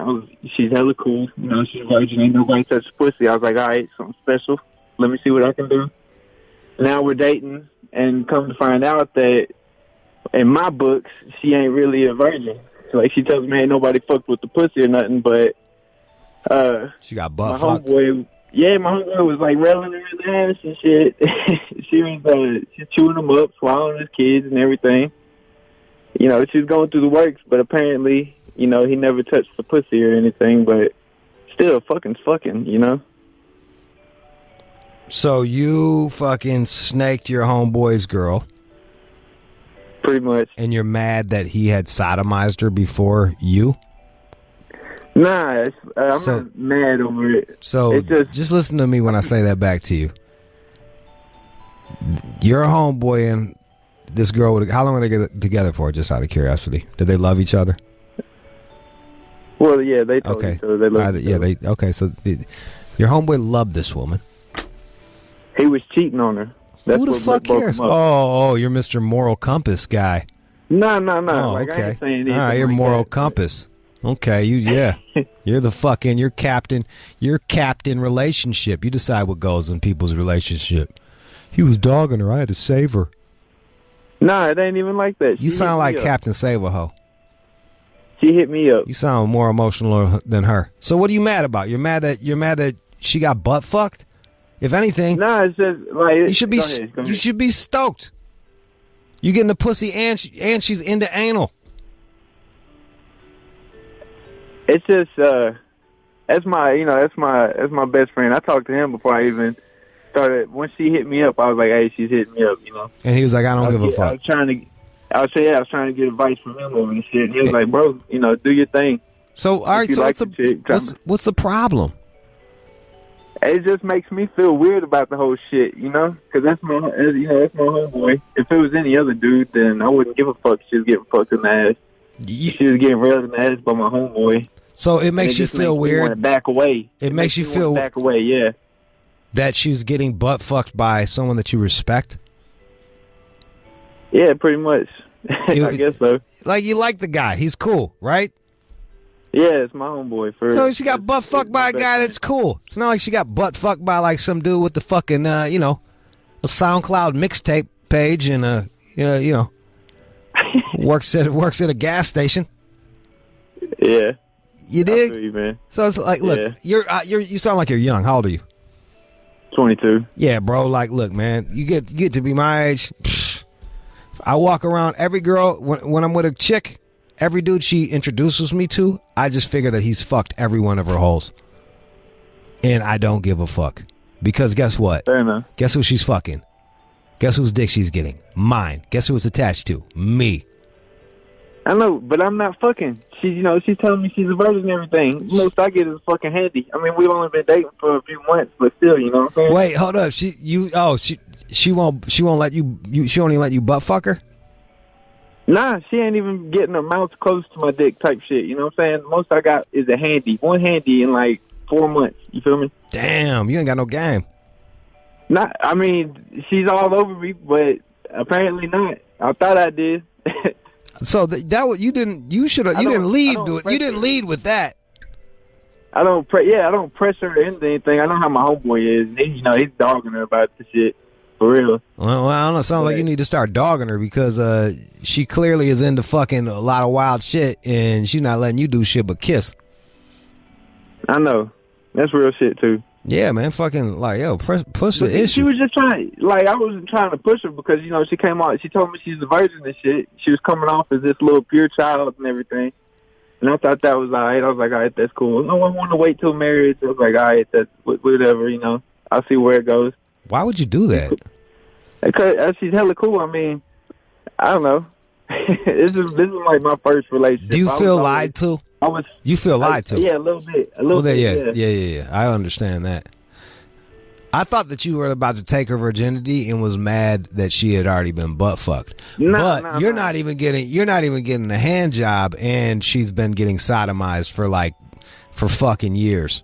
she's hella cool. She's a virgin. Ain't nobody touched pussy. I was like, all right, something special. Let me see what I can do. Now we're dating, and come to find out that in my books, she ain't really a virgin. So like she tells me ain't nobody fucked with the pussy or nothing, but she got butt fucked. Yeah, my homeboy was like railing her in the ass and shit. She was chewing him up, swallowing his kids and everything. She was going through the works, but apparently, he never touched the pussy or anything, but still, fucking. So you fucking snaked your homeboy's girl. Pretty much. And you're mad that he had sodomized her before you? Nah, I'm not mad over it. So it's just listen to me when I say that back to you. Your homeboy and this girl, how long were they together for, just out of curiosity? Did they love each other? Well, yeah, they told each other they loved each other. Okay, so your homeboy loved this woman. He was cheating on her. That's who the fuck cares? Oh, you're Mr. Moral Compass guy. No. Oh, like, okay. I ain't saying anything. All right, you're like Moral that. Compass. Okay, you're the fucking, you're captain relationship. You decide what goes in people's relationship. He was dogging her. I had to save her. Nah, it ain't even like that. You sound like Captain Save-A-Ho. She hit me up. You sound more emotional than her. So what are you mad about? You're mad that she got butt fucked? If anything, nah, it's just like you should be stoked. You getting the pussy and she's into anal. It's just that's my best friend. I talked to him before I even started. Once she hit me up, I was like, hey, she's hitting me up, And he was like, I don't give a fuck. I was trying to get advice from him over this shit. And he was like, bro, do your thing. So all right, so what's the problem? It just makes me feel weird about the whole shit, because that's my homeboy. If it was any other dude, then I wouldn't give a fuck. She was getting fucked in the ass. She was getting railed in the ass by my homeboy. So it makes you feel weird. Want to back away. It makes you feel back away. Yeah. That she's getting butt fucked by someone that you respect. Yeah, pretty much. I guess so. Like you like the guy. He's cool, right? Yeah, it's my homeboy. So she got butt fucked by a guy that's cool. It's not like she got butt fucked by like some dude with the fucking a SoundCloud mixtape page and works at a gas station. Yeah. You dig? I feel you, man. So it's like, look, you sound like you're young. How old are you? 22. Yeah, bro. Like, look, man, you get to be my age. I walk around every girl when I'm with a chick. Every dude she introduces me to, I just figure that he's fucked every one of her holes. And I don't give a fuck. Because guess what? Fair enough. Guess who she's fucking? Guess whose dick she's getting? Mine. Guess who it's attached to? Me. I know, but I'm not fucking. She's telling me she's a virgin and everything. Most I get is fucking handy. I mean, we've only been dating for a few months, but still, you know what I'm saying? Wait, hold up. She won't let you, she only let you butt fuck her? Nah, she ain't even getting her mouth close to my dick type shit. You know what I'm saying? Most I got is a handy. One handy in like 4 months. You feel me? Damn, you ain't got no game. Not, I mean, she's all over me, but apparently not. I thought I did. So you didn't lead with that. I don't press her into anything. I know how my homeboy is. He's dogging her about the shit. For real. Well, I don't know. Sounds like you need to start dogging her because she clearly is into fucking a lot of wild shit, and she's not letting you do shit but kiss. I know. That's real shit too. Yeah, man. Fucking like, push the issue. She was just trying. Like, I wasn't trying to push her because she came out. She told me she's a virgin and shit. She was coming off as this little pure child and everything. And I thought that was all right. I was like, all right, that's cool. No, I want to wait till marriage. I was like, all right, that's whatever, I'll see where it goes. Why would you do that? Because she's hella cool. I mean, I don't know. this is like my first relationship. Do you feel lied to? You feel lied to? Yeah, a little bit. A little bit. Yeah. I understand that. I thought that you were about to take her virginity and was mad that she had already been butt fucked. But you're not even getting a hand job, and she's been getting sodomized for fucking years.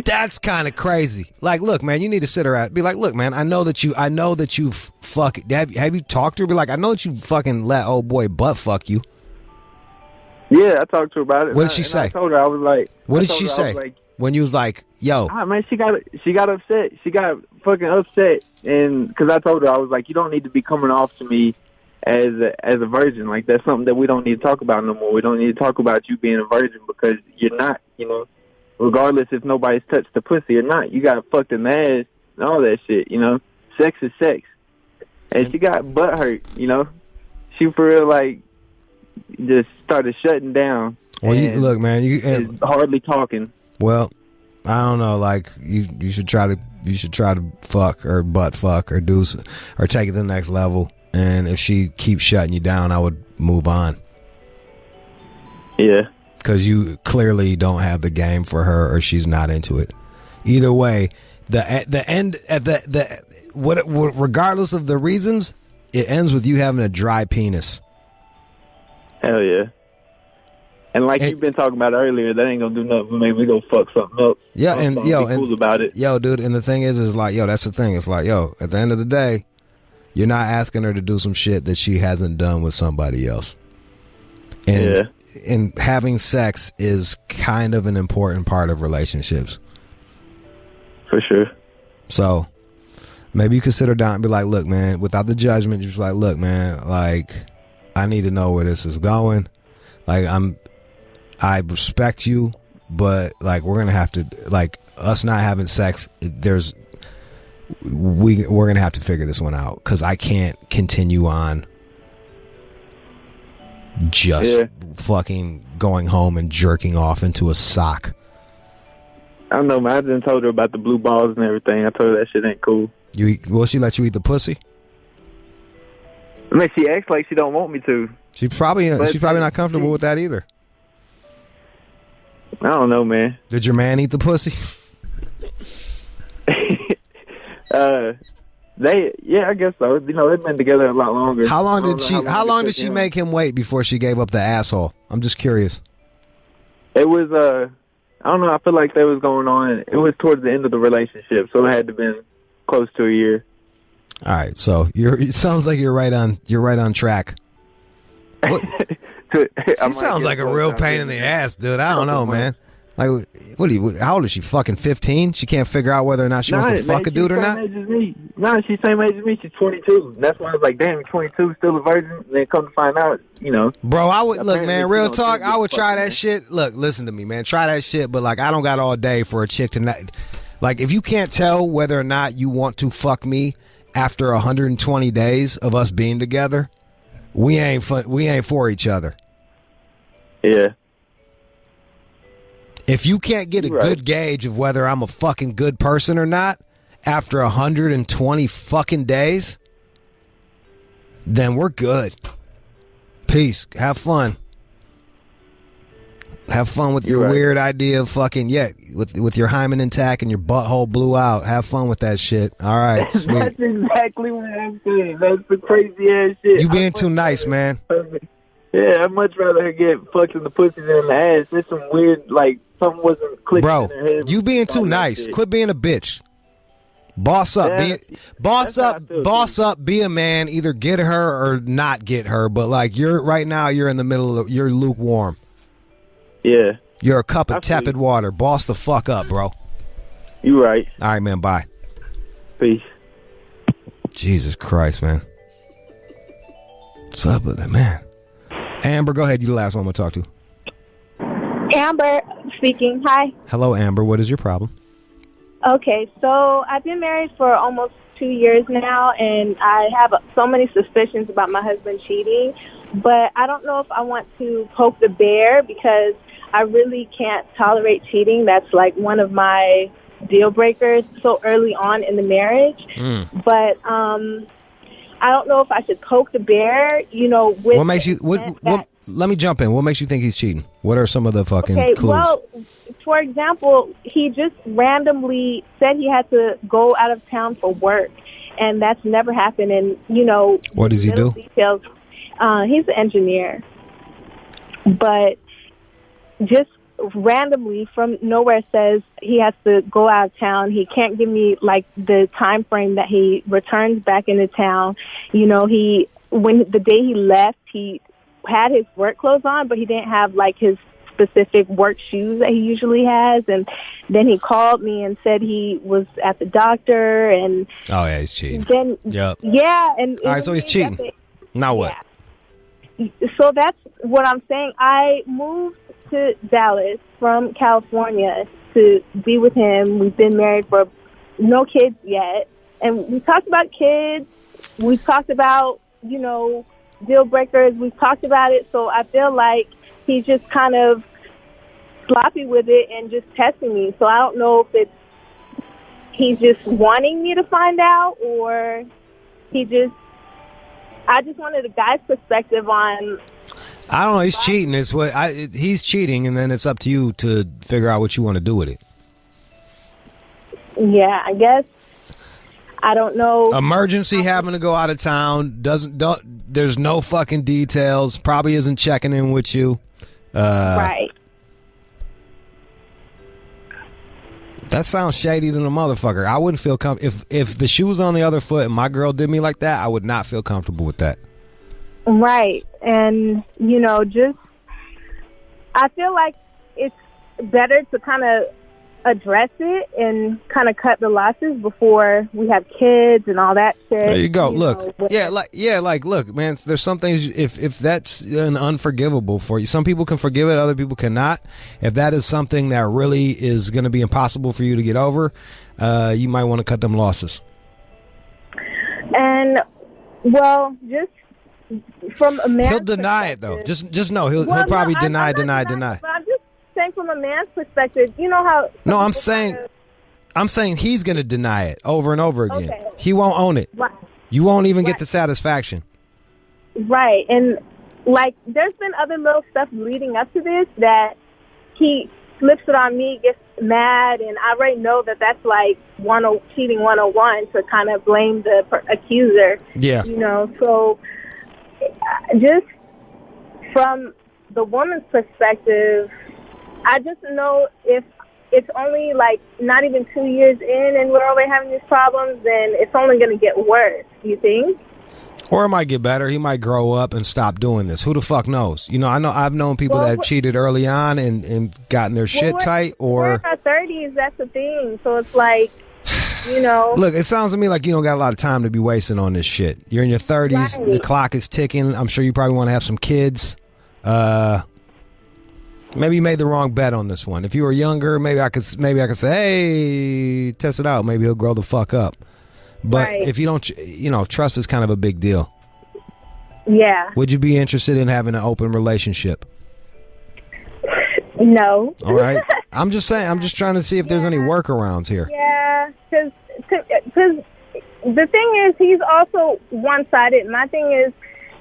That's kind of crazy. Like, look, man, you need to sit her out. Be like, look, man, I know that you fuck. Have you talked to her? Be like, I know that you fucking let old boy butt fuck you. Yeah, I talked to her about it. What did she say? I told her, I was like, what did she say? When you was like, yo. Man, she got upset. She got fucking upset. And because I told her, I was like, you don't need to be coming off to me as a virgin. Like, that's something that we don't need to talk about no more. We don't need to talk about you being a virgin because you're not, you know. Regardless if nobody's touched the pussy or not, you got fucked in the ass and all that shit, you know. Sex is sex. And she got butt hurt, you know. She for real, like, just started shutting down. Well, look, man, is hardly talking. Well, I don't know. Like, you should try to fuck or butt fuck or or take it to the next level. And if she keeps shutting you down, I would move on. Yeah. Because you clearly don't have the game for her, or she's not into it. Either way, regardless of the reasons, it ends with you having a dry penis. Hell yeah. And like you've been talking about earlier, that ain't gonna do nothing but make me go fuck something else. Yeah, and cool about it. Yo, dude, and the thing is like, yo, that's the thing. It's like, yo, at the end of the day, you're not asking her to do some shit that she hasn't done with somebody else. And having sex is kind of an important part of relationships. For sure. So maybe you could sit her down and be like, look, man, without the judgment, you're just like, look, man, like, I need to know where this is going. Like, I respect you, but like, we're gonna have to, like, us not having sex, we're gonna have to figure this one out, because I can't continue on just fucking going home and jerking off into a sock. I don't know, man. I done told her about the blue balls and everything. I told her that shit ain't cool. Will she let you eat the pussy? I mean, she acts like she don't want me to. She's probably not comfortable with that either. I don't know, man. Did your man eat the pussy? I guess so. You know, they've been together a lot longer. How long did she make him wait before she gave up the asshole? I'm just curious. It was I don't know, I feel like that was going on. It was towards the end of the relationship, so it had to have been close to a year. All right, so it sounds like you're right on track. She sounds like a real pain in the ass, dude. I don't know, man. Like, how old is she? Fucking 15? She can't figure out whether or not she wants to fuck a dude or not? No, she's same age as me. She's 22. That's why I was like, damn, you're 22, still a virgin. And then come to find out, you know. Bro, I would, look, man, real talk, I would try that shit. Look, listen to me, man. Try that shit, but, like, I don't got all day for a chick to not. Like, if you can't tell whether or not you want to fuck me after 120 days of us being together, we ain't for each other. Yeah. If you can't get a good gauge of whether I'm a fucking good person or not after 120 fucking days, then we're good. Peace. Have fun. Have fun with your weird idea of fucking, with your hymen intact and your butthole blew out. Have fun with that shit. All right, sweet. That's exactly what I'm saying. That's the crazy ass shit. You being too nice, man. Yeah, I'd much rather her get fucked in the pussy than in the ass. There's some weird, like, something wasn't clicking in her head. You being too nice. Quit being a bitch. Boss up. Boss up, be a man. Either get her or not get her. But, like, right now, you're in the middle of, you're lukewarm. Yeah. You're a cup of tepid water. Boss the fuck up, bro. You right. All right, man. Bye. Peace. Jesus Christ, man. What's up with that, man? Amber, go ahead. You the last one I'm going to talk to. Amber speaking. Hi. Hello, Amber. What is your problem? Okay, so I've been married for almost 2 years now, and I have so many suspicions about my husband cheating, but I don't know if I want to poke the bear because I really can't tolerate cheating. That's like one of my deal breakers so early on in the marriage. But I don't know if I should poke the bear, with What makes you? Let me jump in. What makes you think he's cheating? What are some of the fucking clues? Well, for example, he just randomly said he had to go out of town for work, and that's never happened. And what does he do? Details. He's an engineer, but just randomly from nowhere says he has to go out of town. He can't give me like the time frame that he returns back into town. When the day he left, he had his work clothes on, but he didn't have like his specific work shoes that he usually has. And then he called me and said he was at the doctor. And oh yeah, he's cheating. Then yeah, and all right, so he's cheating. Now what? Yeah. So that's what I'm saying. I moved to Dallas from California to be with him. We've been married for no kids yet, and we talked about kids. We talked about deal breakers. We've talked about it, so I feel like he's just kind of sloppy with it and just testing me. So I don't know if he's just wanting me to find out, or I just wanted a guy's perspective on. I don't know. He's cheating. He's cheating, and then it's up to you to figure out what you want to do with it. Yeah, I guess. I don't know. Emergency, having to go out of town. There's no fucking details. Probably isn't checking in with you. Right. That sounds shady than a motherfucker. I wouldn't feel comfortable if the shoe was on the other foot and my girl did me like that. I would not feel comfortable with that. Right. And, I feel like it's better to kind of address it and kind of cut the losses before we have kids and all that shit. There you go. Look, look, man, there's some things, if that's an unforgivable for you, some people can forgive it, other people cannot. If that is something that really is going to be impossible for you to get over, you might want to cut them losses. And, well, just from a man's he'll deny it though. Just know he'll probably deny. But I'm just saying from a man's perspective, you know how. No, I'm saying he's gonna deny it over and over again. Okay. He won't own it. Right. You won't even get the satisfaction. Right, and like there's been other little stuff leading up to this that he flips it on me, gets mad, and I already know that that's like cheating 101 to kind of blame the accuser. Yeah. So. Just from the woman's perspective, I just know if it's only like not even 2 years in and we're already having these problems, then it's only going to get worse, you think? Or it might get better. He might grow up and stop doing this. Who the fuck knows? I've known people that cheated early on and gotten their shit tight. Or we're in our 30s, that's the thing. So it's like, Look, it sounds to me like you don't got a lot of time to be wasting on this shit. You're in your 30s. Right. The clock is ticking. I'm sure you probably want to have some kids. Maybe you made the wrong bet on this one. If you were younger, maybe I could say, hey, test it out. Maybe he'll grow the fuck up. But if you don't, trust is kind of a big deal. Yeah. Would you be interested in having an open relationship? No. All right. I'm just saying. I'm just trying to see if there's any workarounds here. Yeah, because the thing is, he's also one-sided. My thing is,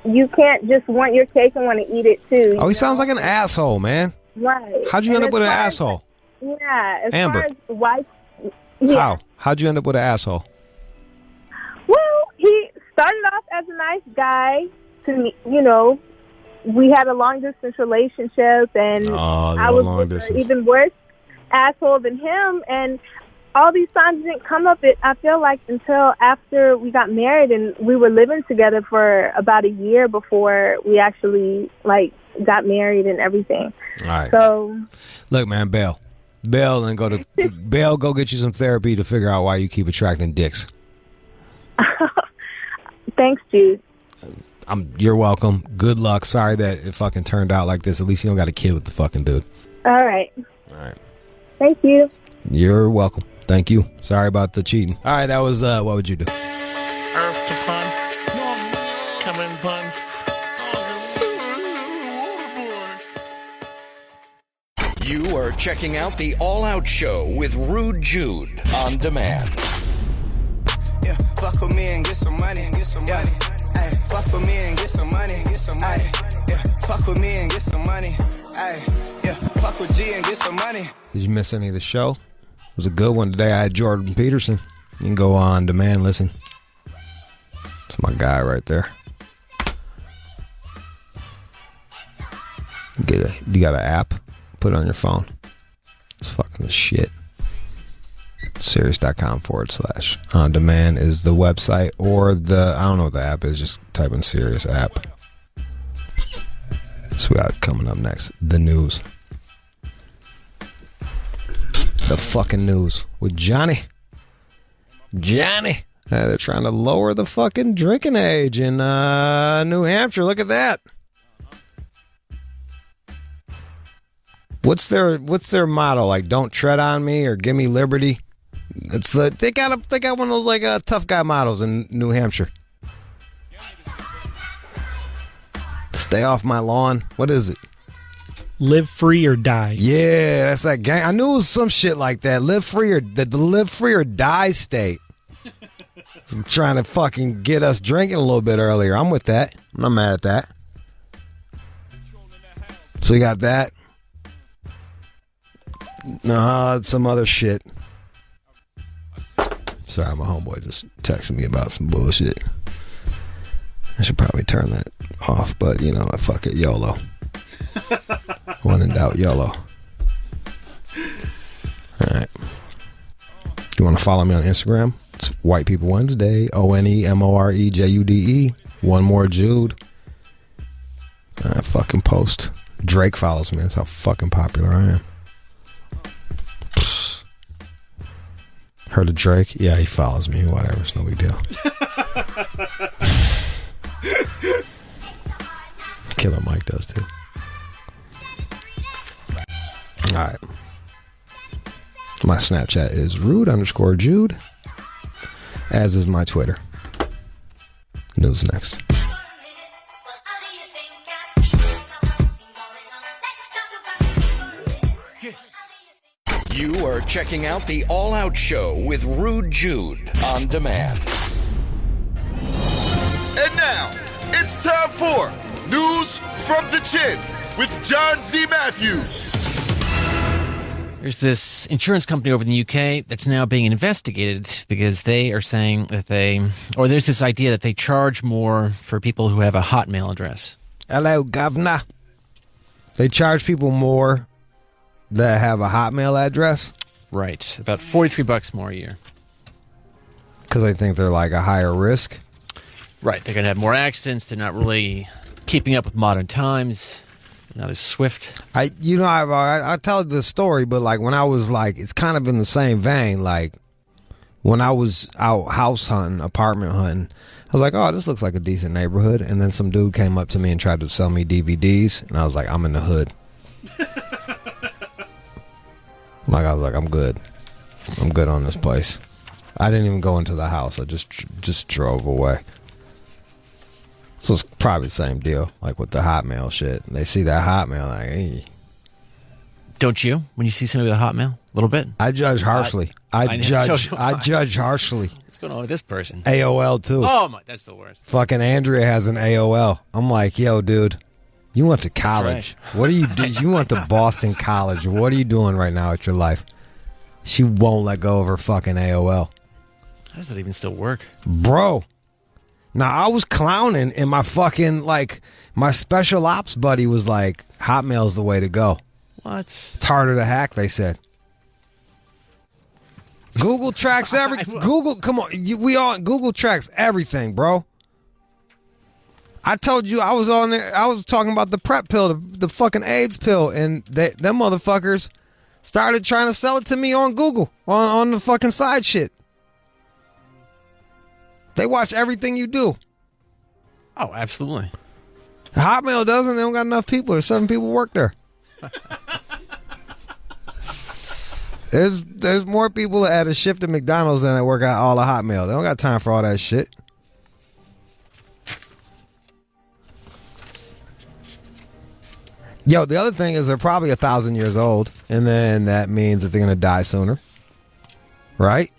you can't just want your cake and want to eat it too. Oh, he sounds like an asshole, man. Right. How'd you end up with an asshole? Yeah. As Amber. far as wife. Yeah. How'd you end up with an asshole? Well, he started off as a nice guy to me, we had a long-distance relationship, and I was with an even worse asshole than him, and all these times didn't come up, I feel like, until after we got married, and we were living together for about a year before we actually, got married and everything. All right. So, look, man, bail, and go get you some therapy to figure out why you keep attracting dicks. Thanks, Jude. You're welcome. Good luck. Sorry that it fucking turned out like this. At least you don't got a kid with the fucking dude. All right. Thank you. You're welcome. Thank you. Sorry about the cheating. All right, that was what would you do? Earth to pun. Come in pun. You are checking out the All Out Show with Rude Jude on demand. Yeah, fuck with me and get some money. Yeah, ay, fuck with me and get some money. Ay, yeah, fuck with me and get some money. Ay, yeah, fuck with G and get some money. Did you miss any of the show? It was a good one today. I had Jordan Peterson. You can go on demand, listen. It's my guy right there. You got an app? Put it on your phone. It's fucking the shit. Sirius.com/on demand is the website, or I don't know what the app is, just type in Sirius app. So we got coming up next, the news. The fucking news with Johnny. They're trying to lower the fucking drinking age in New Hampshire. Look at that. What's their motto? Like, don't tread on me or give me liberty. They got one of those like tough guy mottos in New Hampshire. Stay off my lawn. What is it? Live free or die. Yeah, that's that gang. I knew it was some shit like that. Live free or the live free or die state. Trying to fucking get us drinking a little bit earlier. I'm with that. I'm not mad at that. So you got that. Some other shit. Sorry, my homeboy just texted me about some bullshit. I should probably turn that off, but you know, fuck it, YOLO. When in doubt, YOLO. Alright. You want to follow me on Instagram? It's White People Wednesday, ONEMOREJUDE. One more Jude. I fucking post. Drake follows me. That's how fucking popular I am. Heard of Drake? Yeah, he follows me. Whatever, it's no big deal. Killer Mike does too. Alright. My Snapchat is rude_Jude. As is my Twitter. News next. You are checking out the All Out Show with Rude Jude on demand. And now, it's time for News from the Chin with John C. Matthews. There's this insurance company over in the UK that's now being investigated because they are saying that there's this idea that they charge more for people who have a Hotmail address. Hello, governor. They charge people more that have a Hotmail address? Right. About $43 more a year. Because they think they're like a higher risk? Right. They're going to have more accidents. They're not really keeping up with modern times. Not as swift. I tell the story, but like when I was like, it's kind of in the same vein. Like when I was out house hunting, apartment hunting, I was like, oh, this looks like a decent neighborhood. And then some dude came up to me and tried to sell me DVDs. And I was like, I'm in the hood. I was like, I'm good. I'm good on this place. I didn't even go into the house. I just drove away. So it's probably the same deal, like with the Hotmail shit. They see that Hotmail, like, hey. Don't you? When you see somebody with a Hotmail, a little bit. I judge harshly. I judge harshly. What's going on with this person? AOL too. Oh my, that's the worst. Fucking Andrea has an AOL. I'm like, yo, dude, you went to college. Right. What are you doing? You went to Boston College. What are you doing right now with your life? She won't let go of her fucking AOL. How does that even still work, bro? Now, I was clowning, and my fucking, like, my special ops buddy was like, Hotmail's the way to go. What? It's harder to hack, they said. Google tracks Google, come on. Google tracks everything, bro. I told you I was on there, I was talking about the PrEP pill, the fucking AIDS pill, and them motherfuckers started trying to sell it to me on Google, on the fucking side shit. They watch everything you do. Oh, absolutely. Hotmail doesn't. They don't got enough people. There's 7 people work there. There's more people at a shift at McDonald's than that work at all of Hotmail. They don't got time for all that shit. Yo, the other thing is they're probably 1,000 years old, and then that means that they're going to die sooner. Right?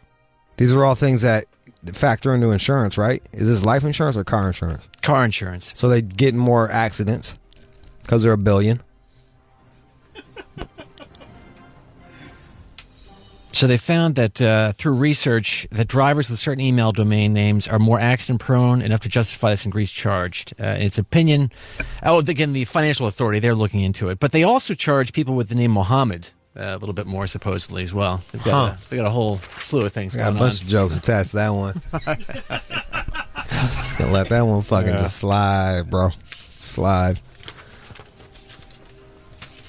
These are all things that factor into insurance, right? Is this life insurance or car insurance? Car insurance. So they get more accidents because they're a billion. So they found that through research that drivers with certain email domain names are more accident prone, enough to justify this increased charge. Its opinion, again, the financial authority, they're looking into it. But they also charge people with the name Mohammed a little bit more, supposedly, as well. They've got, they got a whole slew of things going on. Got a bunch of jokes attached to that one. Just gonna let that one fucking just slide, bro. Slide.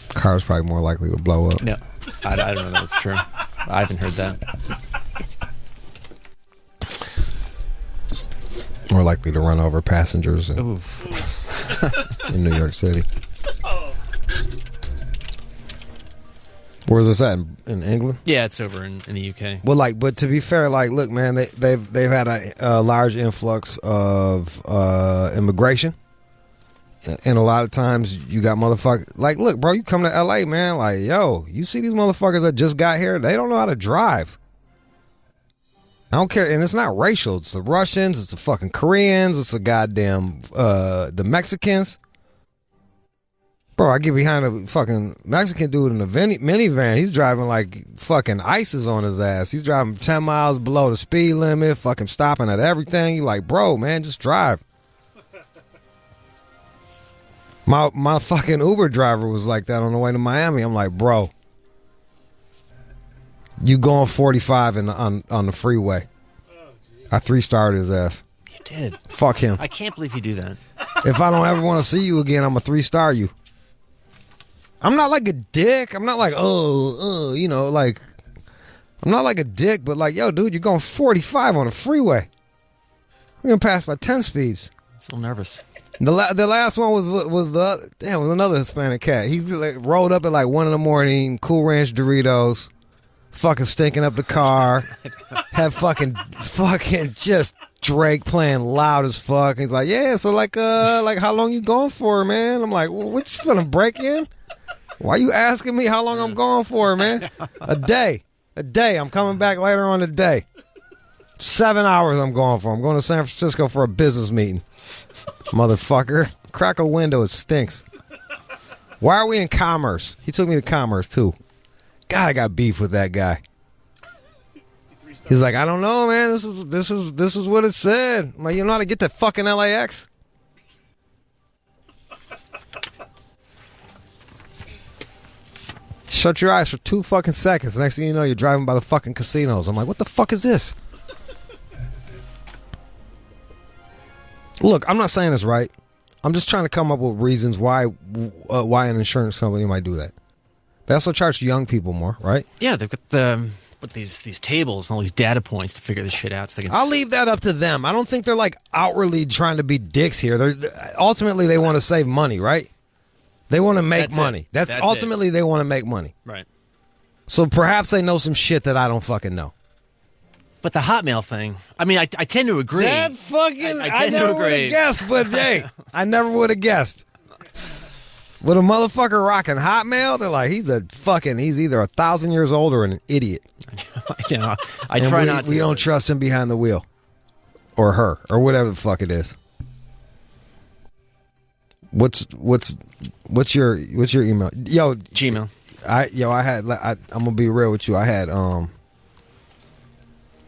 Car's probably more likely to blow up. No, I don't know if that's true. I haven't heard that. More likely to run over passengers in New York City. Where's this at? In England? Yeah, it's over in the UK. Well, but to be fair, look, man, they've had a large influx of immigration, and a lot of times you got motherfuckers. Like, look, bro, you come to LA, man. Like, yo, you see these motherfuckers that just got here? They don't know how to drive. I don't care, and it's not racial. It's the Russians, it's the fucking Koreans, it's the goddamn the Mexicans. Bro, I get behind a fucking Mexican dude in a minivan. He's driving like fucking ISIS on his ass. He's driving 10 miles below the speed limit, fucking stopping at everything. You like, bro, man, just drive. My fucking Uber driver was like that on the way to Miami. I'm like, bro, you going 45 on the freeway. I 3-starred his ass. You did. Fuck him. I can't believe you do that. If I don't ever want to see you again, I'm a 3-star you. I'm not like a dick. I'm not like, I'm not like a dick, but like, yo, dude, you're going 45 on the freeway. We're going to pass by 10 speeds. I'm so nervous. The last one was another Hispanic cat. He like rolled up at like 1 a.m, Cool Ranch Doritos, fucking stinking up the car, had fucking just Drake playing loud as fuck. He's like, yeah, so like how long you going for, man? I'm like, well, what you finna break in? Why you asking me how long I'm going for, man? A day. I'm coming back later on today. 7 hours I'm going for. I'm going to San Francisco for a business meeting. Motherfucker. Crack a window. It stinks. Why are we in Commerce? He took me to Commerce, too. God, I got beef with that guy. He's like, I don't know, man. This is what it said. I'm like, you know how to get to fucking LAX? Shut your eyes for 2 fucking seconds. Next thing you know, you're driving by the fucking casinos. I'm like, what the fuck is this? Look, I'm not saying it's right. I'm just trying to come up with reasons why an insurance company might do that. They also charge young people more, right? Yeah, they've got these tables and all these data points to figure this shit out. So I'll leave that up to them. I don't think they're like outwardly trying to be dicks here. Ultimately they want to save money, right? They want to make money. That's ultimately they want to make money. Right. So perhaps they know some shit that I don't fucking know. But the Hotmail thing, I mean, I tend to agree. That fucking, I tend to never would agree. have guessed, but hey, I never would have guessed. With a motherfucker rocking Hotmail, they're like, he's either 1,000 years old or an idiot. You know, I try not to. We don't trust him behind the wheel. Or her, or whatever the fuck it is. What's your email? Yo, Gmail. I'm gonna be real with you. I had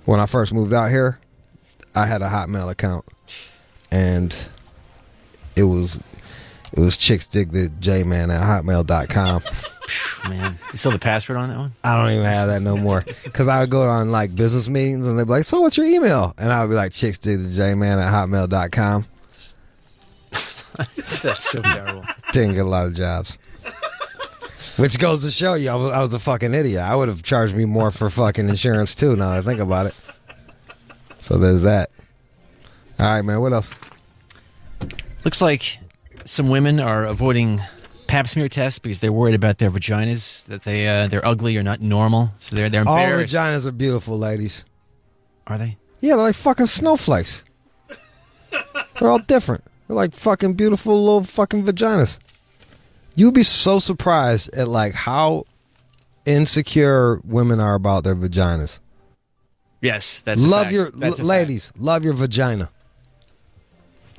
when I first moved out here, I had a Hotmail account, and it was chicksdigthejman@hotmail.com. Man, you still have the password on that one? I don't even have that no more. Because I would go on like business meetings and they'd be like, so what's your email? And I would be like, chicksdigthejman@hotmail.com. That's so terrible. Didn't get a lot of jobs. Which goes to show you, I was a fucking idiot. I would have charged me more for fucking insurance too, now that I think about it. So there's that. All right, man, what else? Looks like some women are avoiding pap smear tests because they're worried about their vaginas, that they're ugly or not normal. So they're embarrassed. All vaginas are beautiful, ladies. Are they? Yeah, they're like fucking snowflakes. They're all different. They're like fucking beautiful little fucking vaginas. You'd be so surprised at like how insecure women are about their vaginas. Yes, that's a love fact. your That's a ladies. Love your vagina.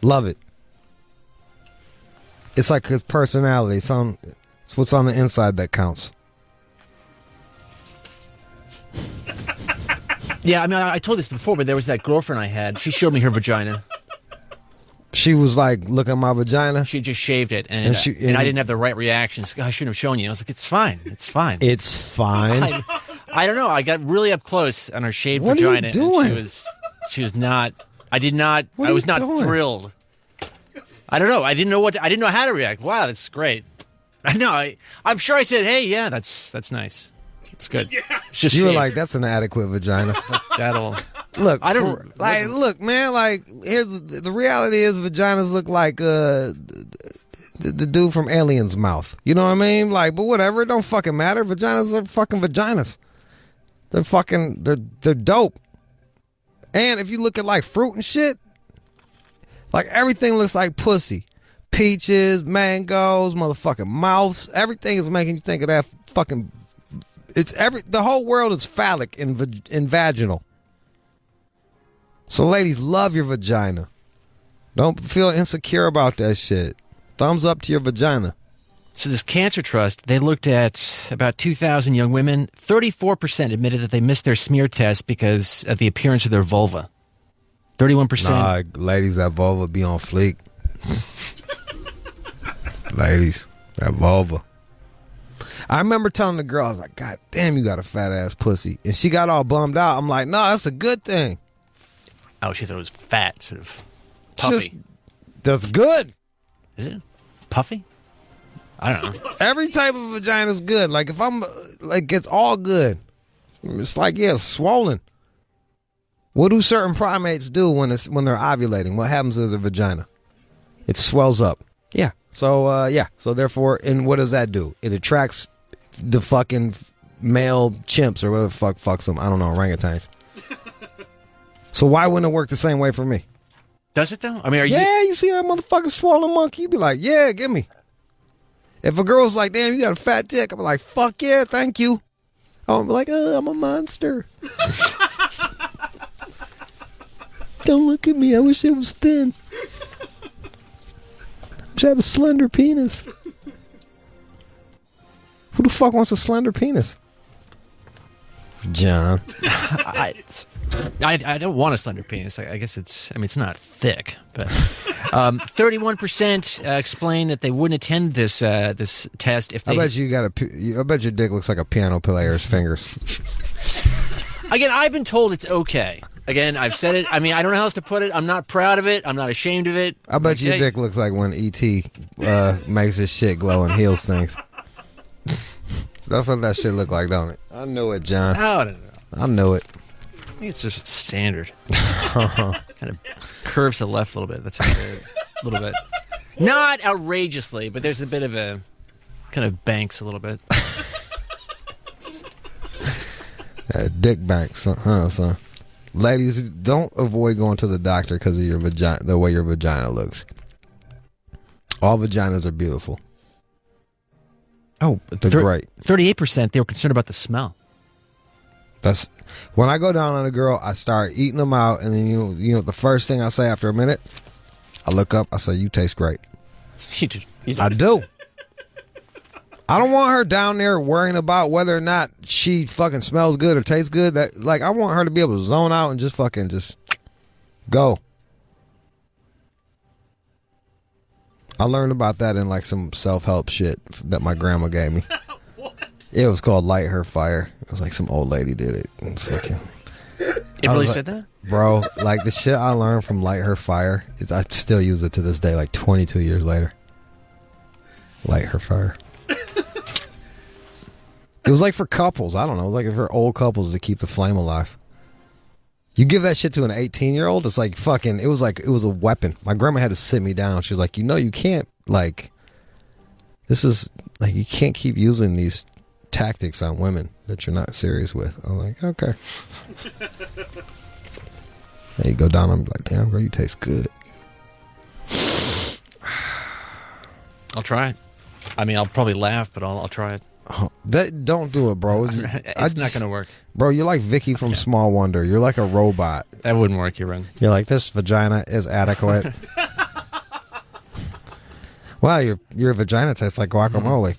Love it. It's like his personality. It's what's on the inside that counts. Yeah, I mean, I told this before, but there was that girlfriend I had. She showed me her vagina. She was like, look at my vagina. She just shaved it, and And I didn't have the right reactions. I shouldn't have shown you. I was like, it's fine. It's fine. It's fine. I don't know. I got really up close on her shaved What are you vagina. doing? And she was not. I did not. What I are was you not doing? thrilled. I don't know. I didn't know how to react. Wow, that's great. I know. I'm sure I said, hey, yeah, that's nice. It's good. It's just You were shaved. like, that's an adequate vagina. That'll Look, I don't look, man. Like, here's the reality: is vaginas look like the dude from Alien's mouth. You know what I mean? Like, but whatever, it don't fucking matter. Vaginas are fucking vaginas. They're dope. And if you look at like fruit and shit, like everything looks like pussy. Peaches, mangoes, motherfucking mouths. Everything is making you think of that fucking. The whole world is phallic and vaginal. So ladies, love your vagina. Don't feel insecure about that shit. Thumbs up to your vagina. So this cancer trust, they looked at about 2,000 young women. 34% admitted that they missed their smear test because of the appearance of their vulva. 31%. Nah, ladies, that vulva be on fleek. Ladies, that vulva. I remember telling the girl, I was like, God damn, you got a fat ass pussy. And she got all bummed out. I'm like, no, that's a good thing. Oh, she thought it was fat, sort of puffy. That's good. Is it? Puffy? I don't know. Every type of vagina is good. Like, if I'm, like, it's all good. It's like, yeah, swollen. What do certain primates do when they're ovulating? What happens to the vagina? It swells up. Yeah. So, So, therefore, and what does that do? It attracts the fucking male chimps or whatever the fuck fucks them. I don't know, orangutans. So why wouldn't it work the same way for me? Does it, though? I mean, you see that motherfucking swollen monkey? You be like, yeah, give me. If a girl's like, damn, you got a fat dick, I'm like, fuck yeah, thank you. I'm like, I'm a monster. Don't look at me. I wish it was thin. I wish I had a slender penis. Who the fuck wants a slender penis? John. I don't want a slender penis. I guess it's not thick, but 31% explain that they wouldn't attend this test if they. I bet I bet your dick looks like a piano player's fingers. Again, I've been told it's okay. Again, I've said it. I mean, I don't know how else to put it. I'm not proud of it. I'm not ashamed of it. I bet your dick looks like when E.T. Makes his shit glow and heals things. That's what that shit look like, don't it? I know it, John. No. I know it. I think it's just standard. Kind of curves to the left a little bit. That's how a little bit. Not outrageously, but there's a bit of a kind of banks a little bit. Dick banks, huh, son? Ladies, don't avoid going to the doctor because of your vagina, the way your vagina looks. All vaginas are beautiful. Oh, they're great. 38% they were concerned about the smell. That's when I go down on a girl, I start eating them out, and then you know the first thing I say after a minute, I look up, I say, "You taste great." You do. I do. I don't want her down there worrying about whether or not she fucking smells good or tastes good. That like I want her to be able to zone out and just go. I learned about that in like some self-help shit that my grandma gave me. It was called Light Her Fire. It was like some old lady did it. It really said that? Bro, like the shit I learned from Light Her Fire, I still use it to this day, like 22 years later. Light Her Fire. It was like for couples. I don't know. It was like for old couples to keep the flame alive. You give that shit to an 18-year-old, it's like fucking, it was a weapon. My grandma had to sit me down. She was like, you can't, like, this is, like, you can't keep using these tactics on women that you're not serious with. I'm like, okay. There you go down, I'm like, damn, girl, you taste good. I'll try it. I mean, I'll probably laugh, but I'll try it. Oh, don't do it, bro. It's not going to work. Bro, you're like Vicky from Small Wonder. You're like a robot. That wouldn't work. You're wrong. You're like, this vagina is adequate. Wow, your vagina tastes like guacamole.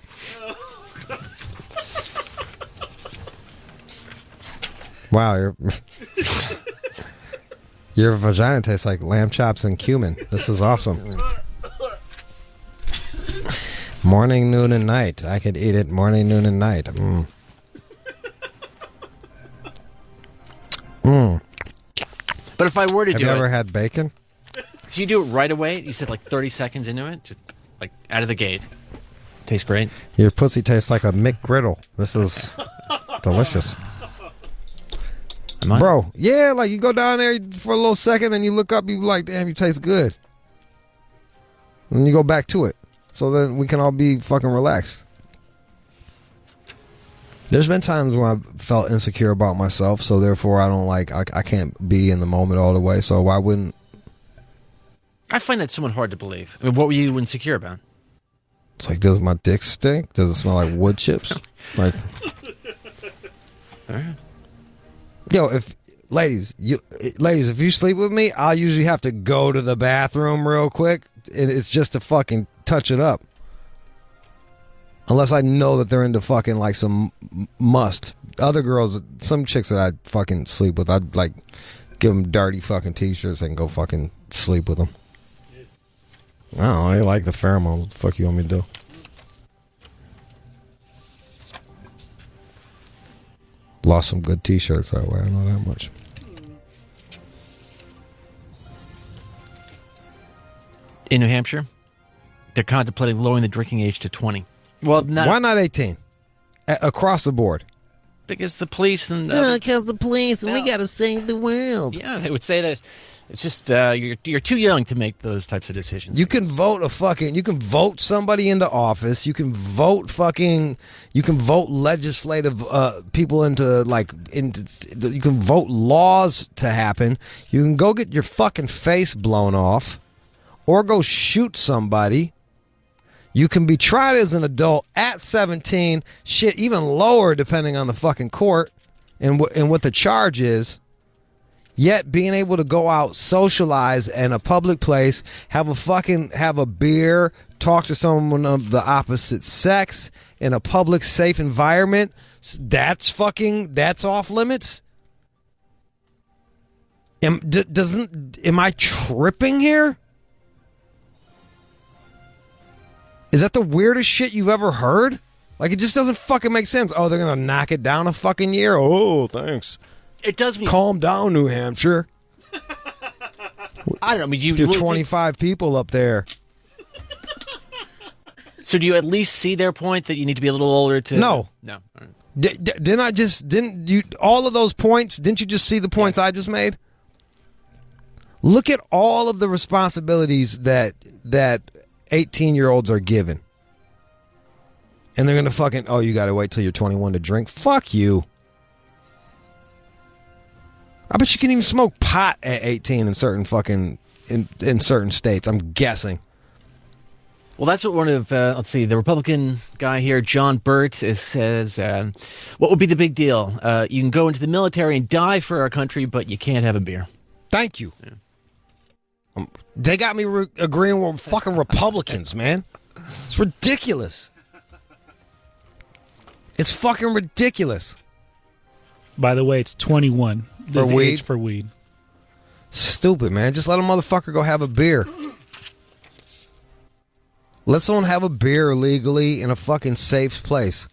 Wow, your vagina tastes like lamb chops and cumin. This is awesome. Morning, noon, and night. I could eat it morning, noon, and night. But if I were to Have do it... you ever had bacon? So you do it right away? You said like 30 seconds into it? Just like out of the gate. Tastes great. Your pussy tastes like a McGriddle. This is delicious. Bro, yeah, like you go down there for a little second, then you look up, you like, damn, you taste good. And you go back to it. So then we can all be fucking relaxed. There's been times when I felt insecure about myself, so therefore I don't like, I can't be in the moment all the way, so why wouldn't... I find that somewhat hard to believe. I mean, what were you insecure about? It's like, does my dick stink? Does it smell like wood chips? Like... All right. Yo, ladies, if you sleep with me, I'll usually have to go to the bathroom real quick. It's just to fucking touch it up. Unless I know that they're into fucking like some must. Other girls, some chicks that I fucking sleep with, I'd like give them dirty fucking t-shirts and go fucking sleep with them. I don't know, I like the pheromones. What the fuck you want me to do? Lost some good t-shirts that way, I know that much. In New Hampshire, they're contemplating lowering the drinking age to 20. Well, why not 18? Across the board. Because the police and... because the police and we got to save the world. Yeah, they would say that it's just you're too young to make those types of decisions. You can vote you can vote somebody into office. You can vote legislative people you can vote laws to happen. You can go get your fucking face blown off or go shoot somebody. You can be tried as an adult at 17, shit, even lower depending on the fucking court and what the charge is. Yet being able to go out, socialize in a public place, have a beer, talk to someone of the opposite sex in a public safe environment, that's off limits. Am I tripping here? Is that the weirdest shit you've ever heard? Like, it just doesn't fucking make sense. Oh, they're gonna knock it down a fucking year? Oh, thanks. It does mean... Calm down, New Hampshire. I don't know. I mean, you're 25 people up there. So do you at least see their point that you need to be a little older to... No. No. All right. Didn't you, all of those points, didn't you just see the points I just made? Look at all of the responsibilities that 18-year-olds are given. And they're going to fucking, oh, you got to wait till you're 21 to drink? Fuck you. I bet you can even smoke pot at 18 in certain fucking, in certain states, I'm guessing. Well, that's what one of, let's see, the Republican guy here, John Burt, says, what would be the big deal? You can go into the military and die for our country, but you can't have a beer. Thank you. Yeah. They got me agreeing with fucking Republicans, man. It's ridiculous. It's fucking ridiculous. By the way, it's 21. For weed? Age for weed. Stupid, man. Just let a motherfucker go have a beer. Let someone have a beer legally in a fucking safe place.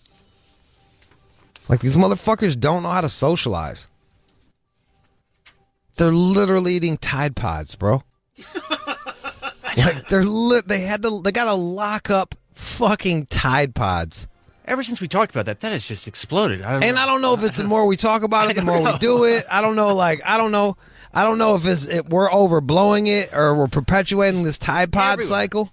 Like, these motherfuckers don't know how to socialize. They're literally eating Tide Pods, bro. Like, they gotta lock up fucking Tide Pods. Ever since we talked about that has just exploded. I don't know if it's the more we talk about it, the more we do it. I don't know. I don't know if we're overblowing it or we're perpetuating this Tide Pod cycle.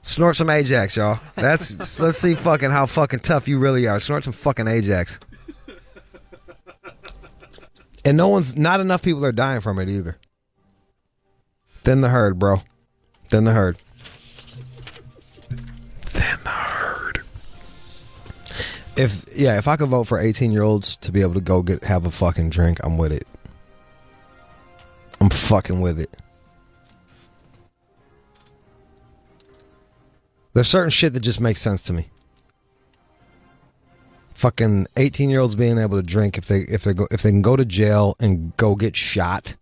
Snort some Ajax, y'all. Let's see fucking how fucking tough you really are. Snort some fucking Ajax. And not enough people are dying from it either. Thin the herd, bro. Thin the herd. Thin the herd. If I could vote for 18-year-olds to be able to go have a fucking drink, I'm with it. I'm fucking with it. There's certain shit that just makes sense to me. Fucking 18-year-olds being able to drink, if they can go to jail and go get shot,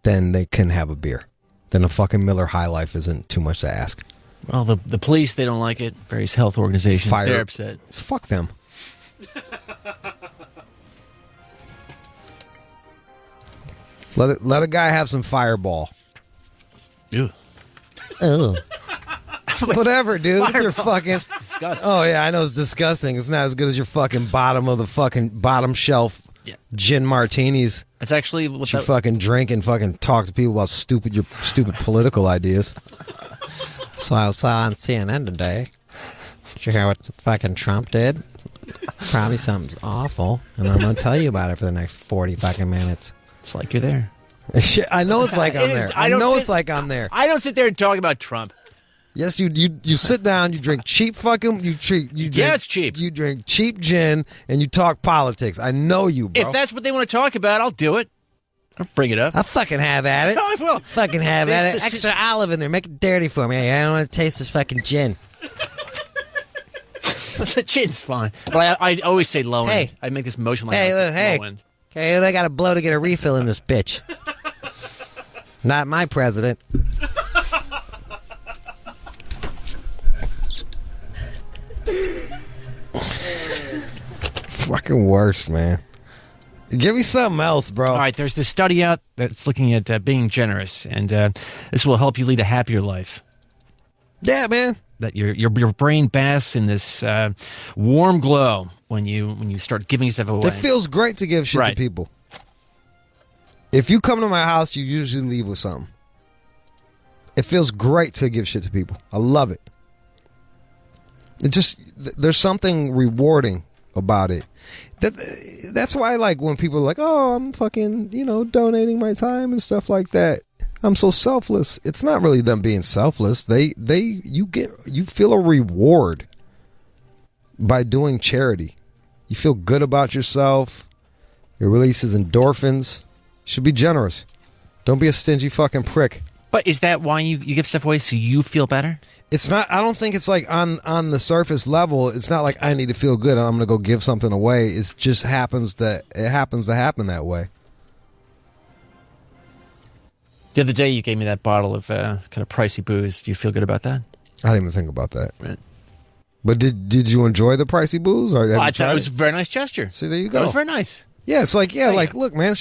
then they can have a beer. Then a fucking Miller High Life isn't too much to ask. Well, the police, they don't like it. Various health organizations, they're upset. Fuck them. Let a guy have some Fireball. Ew. Oh. Whatever, dude. You're fucking disgusting. Oh yeah, I know it's disgusting. It's not as good as your fucking bottom shelf gin martinis. It's actually what you fucking drink and fucking talk to people about your stupid political ideas. So I saw on CNN today. Did you hear what fucking Trump did? Probably something's awful, and I'm gonna tell you about it for the next 40 fucking minutes. It's like you're there. I know it's like I'm there. I know it's like I'm there. I don't sit there and talk about Trump. Yes, you sit down, you drink cheap fucking it's cheap. You drink cheap gin and you talk politics. I know you, bro. If that's what they want to talk about, I'll do it. I'll bring it up. I'll fucking have at it. I will. Fucking have at it. Extra olive in there. Make it dirty for me. I don't want to taste this fucking gin. The gin's fine. But I always say low end. I make this motion like low end. Okay, I got to blow to get a refill in this bitch. Not my president. Fucking worst, man. Give me something else, bro. All right, there's this study out that's looking at being generous, and this will help you lead a happier life. Yeah, man. That your brain basks in this warm glow when you start giving stuff away. It feels great to give shit to people. If you come to my house, you usually leave with something. It feels great to give shit to people. I love it. There's something rewarding about it. That's why, like, when people are like, "Oh, I'm fucking, donating my time and stuff like that. I'm so selfless." It's not really them being selfless. You feel a reward by doing charity. You feel good about yourself. It releases endorphins. You should be generous. Don't be a stingy fucking prick. But is that why you give stuff away, so you feel better? It's not. I don't think it's like on the surface level. It's not like I need to feel good. I'm going to go give something away. It just happens to happen that way. The other day, you gave me that bottle of kind of pricey booze. Do you feel good about that? I didn't even think about that. Right. But did you enjoy the pricey booze? Or I thought it was a very nice gesture. See, there you go. It was very nice. Yeah, it's like, look, man,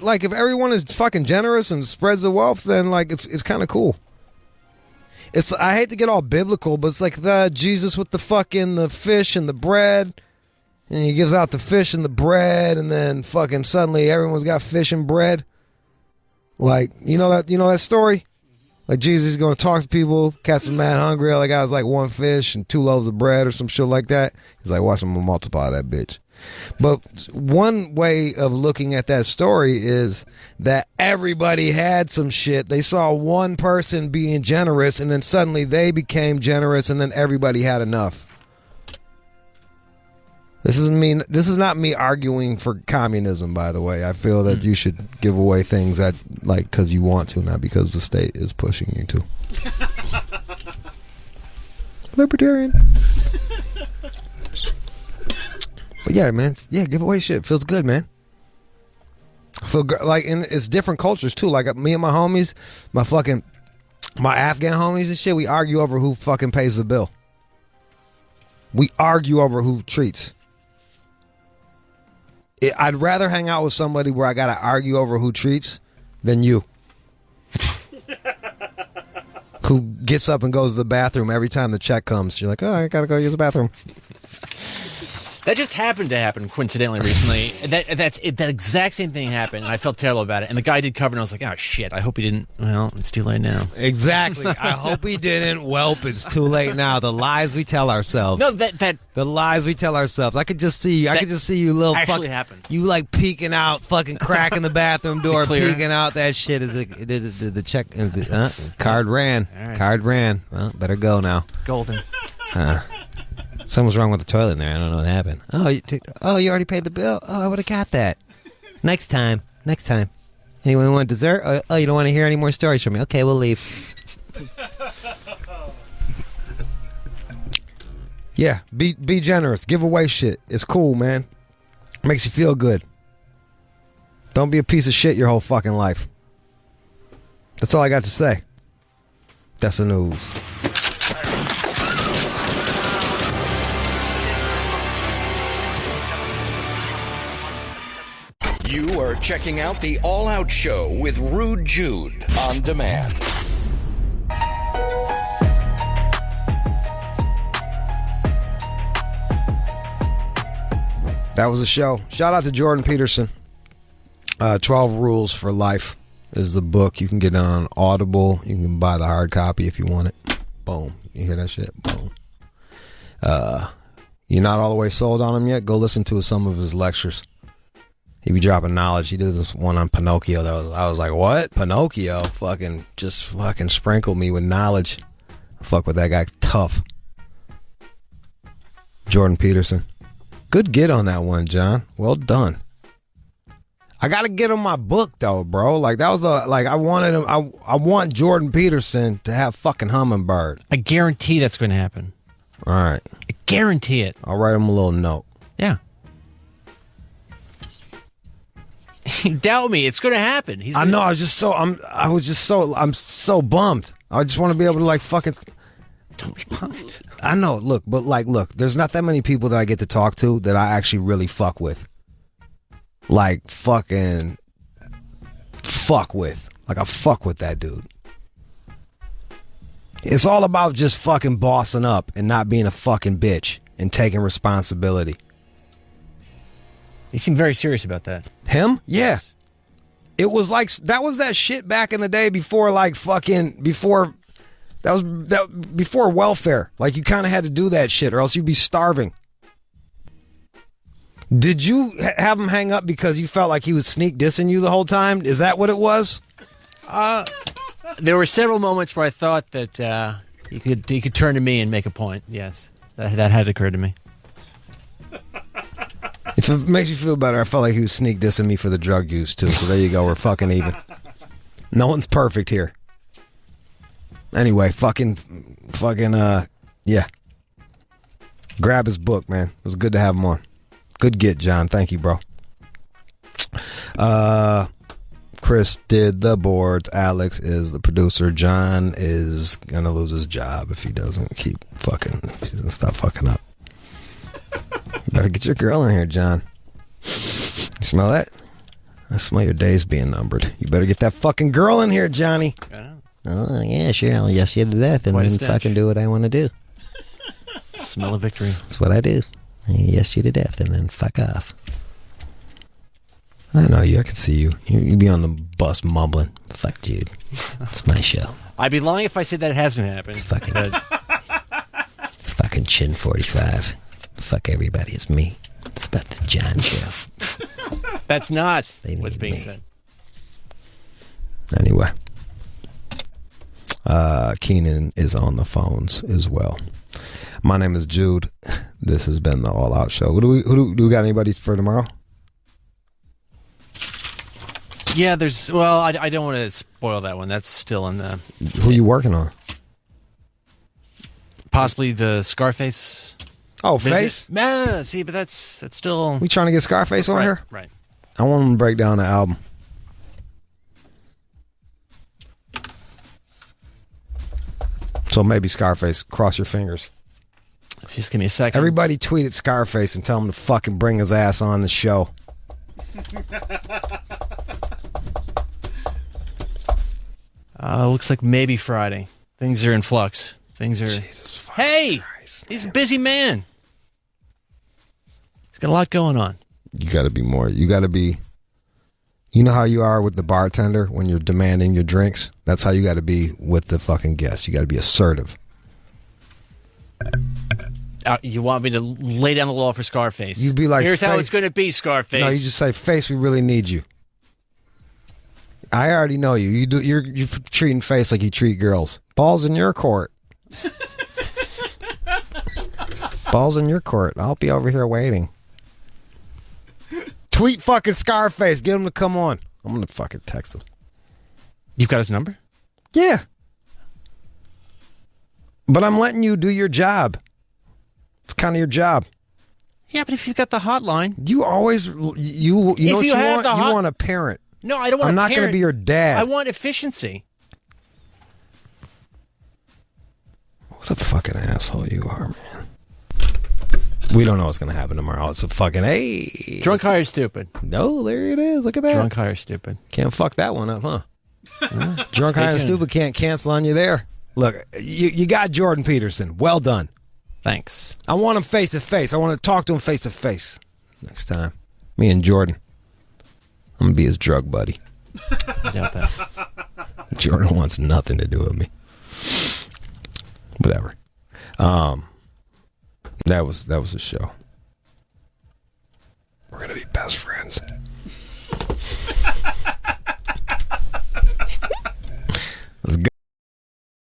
like if everyone is fucking generous and spreads the wealth, then like it's kind of cool. I hate to get all biblical, but it's like the Jesus with the fish and the bread, and he gives out the fish and the bread, and then fucking suddenly everyone's got fish and bread. Like, you know that story? Like Jesus is going to talk to people, catch a man hungry, all I got is like one fish and 2 loaves of bread or some shit like that. He's like, watch him multiply that bitch. But one way of looking at that story is that everybody had some shit. They saw one person being generous, and then suddenly they became generous, and then everybody had enough. This is not me arguing for communism, by the way. I feel that you should give away things that, like, because you want to, not because the state is pushing you to. Libertarian. But yeah, man. Yeah, give away shit. Feels good, man. I feel good. Like, and it's different cultures too. Like me and my homies, my Afghan homies and shit, we argue over who fucking pays the bill. We argue over who treats. I'd rather hang out with somebody where I gotta argue over who treats than you. Who gets up and goes to the bathroom every time the check comes. You're like, oh, I gotta go use the bathroom. That just happened to happen coincidentally recently. That exact same thing happened, and I felt terrible about it. And the guy did cover, and I was like, "Oh shit! I hope he didn't." Well, it's too late now. Exactly. I hope he didn't. Welp, it's too late now. The lies we tell ourselves. No, the lies we tell ourselves. I could just see you. I could just see you, little actually happened. You like peeking out, fucking cracking the bathroom door, peeking out. That shit is the check. Card ran. Right. Card ran. Well, better go now. Golden. Something's wrong with the toilet in there. I don't know what happened. Oh, you already paid the bill? Oh, I would have got that. Next time. Anyone want dessert? Oh, you don't want to hear any more stories from me? Okay, we'll leave. Yeah, be generous. Give away shit. It's cool, man. Makes you feel good. Don't be a piece of shit your whole fucking life. That's all I got to say. That's the news. You are checking out the All Out Show with Rude Jude on demand. That was the show. Shout out to Jordan Peterson. 12 Rules for Life is the book. You can get it on Audible. You can buy the hard copy if you want it. Boom. You hear that shit? Boom. You're not all the way sold on him yet? Go listen to some of his lectures. He be dropping knowledge. He did this one on Pinocchio. I was like, what? Pinocchio? Fucking sprinkle me with knowledge. Fuck with that guy. Tough. Jordan Peterson. Good get on that one, John. Well done. I gotta get him my book though, bro. Like that was I wanted him. I want Jordan Peterson to have fucking Hummingbird. I guarantee that's going to happen. All right. I guarantee it. I'll write him a little note. Yeah. Doubt me, it's going to happen. I know. I'm so bummed. I just want to be able to like fucking. Don't be bummed. I know. Look, there's not that many people that I get to talk to that I actually really fuck with. Like fucking fuck with. Like I fuck with that dude. It's all about just fucking bossing up and not being a fucking bitch and taking responsibility. He seemed very serious about that. Him? Yeah. Yes. It was like that shit back in the day before before welfare. Like you kind of had to do that shit or else you'd be starving. Did you have him hang up because you felt like he was sneak dissing you the whole time? Is that what it was? There were several moments where I thought that he could turn to me and make a point. Yes, that had occurred to me. If it makes you feel better, I felt like he was sneak dissing me for the drug use too. So there you go. We're fucking even. No one's perfect here. Anyway, yeah. Grab his book, man. It was good to have him on. Good get, John. Thank you, bro. Chris did the boards. Alex is the producer. John is gonna lose his job if he doesn't if he doesn't stop fucking up. Better get your girl in here, John. You smell that? I smell your days being numbered. You better get that fucking girl in here, Johnny. Oh, yeah, sure. I'll yes you to death and then fucking do what I want to do. Smell of victory. That's what I do. I yes you to death and then fuck off. I know you. I can see you. You be on the bus mumbling. Fuck, Jude. It's my show. I'd be lying if I said that hasn't happened. Fucking Chin 45. Fuck everybody. It's me. It's about the John show. That's not what's being said. Anyway. Keenan is on the phones as well. My name is Jude. This has been the All Out Show. Do we got anybody for tomorrow? Yeah, I don't want to spoil that one. That's still in the... Who are you working on? Possibly the Scarface... Oh, Face? Nah, see, but that's still... We trying to get Scarface on here? Right. I want him to break down the album. So maybe Scarface. Cross your fingers. Just give me a second. Everybody tweet at Scarface and tell him to fucking bring his ass on the show. Looks like maybe Friday. Things are in flux. Jesus fucking Christ, he's a busy man. He's got a lot going on. You got to be more. You got to be... You know how you are with the bartender when you're demanding your drinks? That's how you got to be with the fucking guests. You got to be assertive. You want me to lay down the law for Scarface? You'd be like, here's how it's going to be, Scarface. No, you just say, Face, we really need you. I already know you. You're treating Face like you treat girls. Ball's in your court. Ball's in your court. I'll be over here waiting. Tweet fucking Scarface. Get him to come on. I'm going to fucking text him. You've got his number? Yeah. But I'm letting you do your job. It's kind of your job. Yeah, but if you've got the hotline. You always, you know what you want? You want a parent. No, I don't want I'm a not going to parent. be your dad. I want efficiency. What a fucking asshole you are, man. We don't know what's going to happen tomorrow. It's a fucking, hey. Drunk hire stupid. No, there it is. Look at that. Drunk hire stupid. Can't fuck that one up, huh? Drunk hire stupid can't cancel on you there. Look, you got Jordan Peterson. Well done. Thanks. I want him face to face. I want to talk to him face to face next time. Me and Jordan. I'm going to be his drug buddy. I doubt that. Jordan wants nothing to do with me. Whatever. That was the show.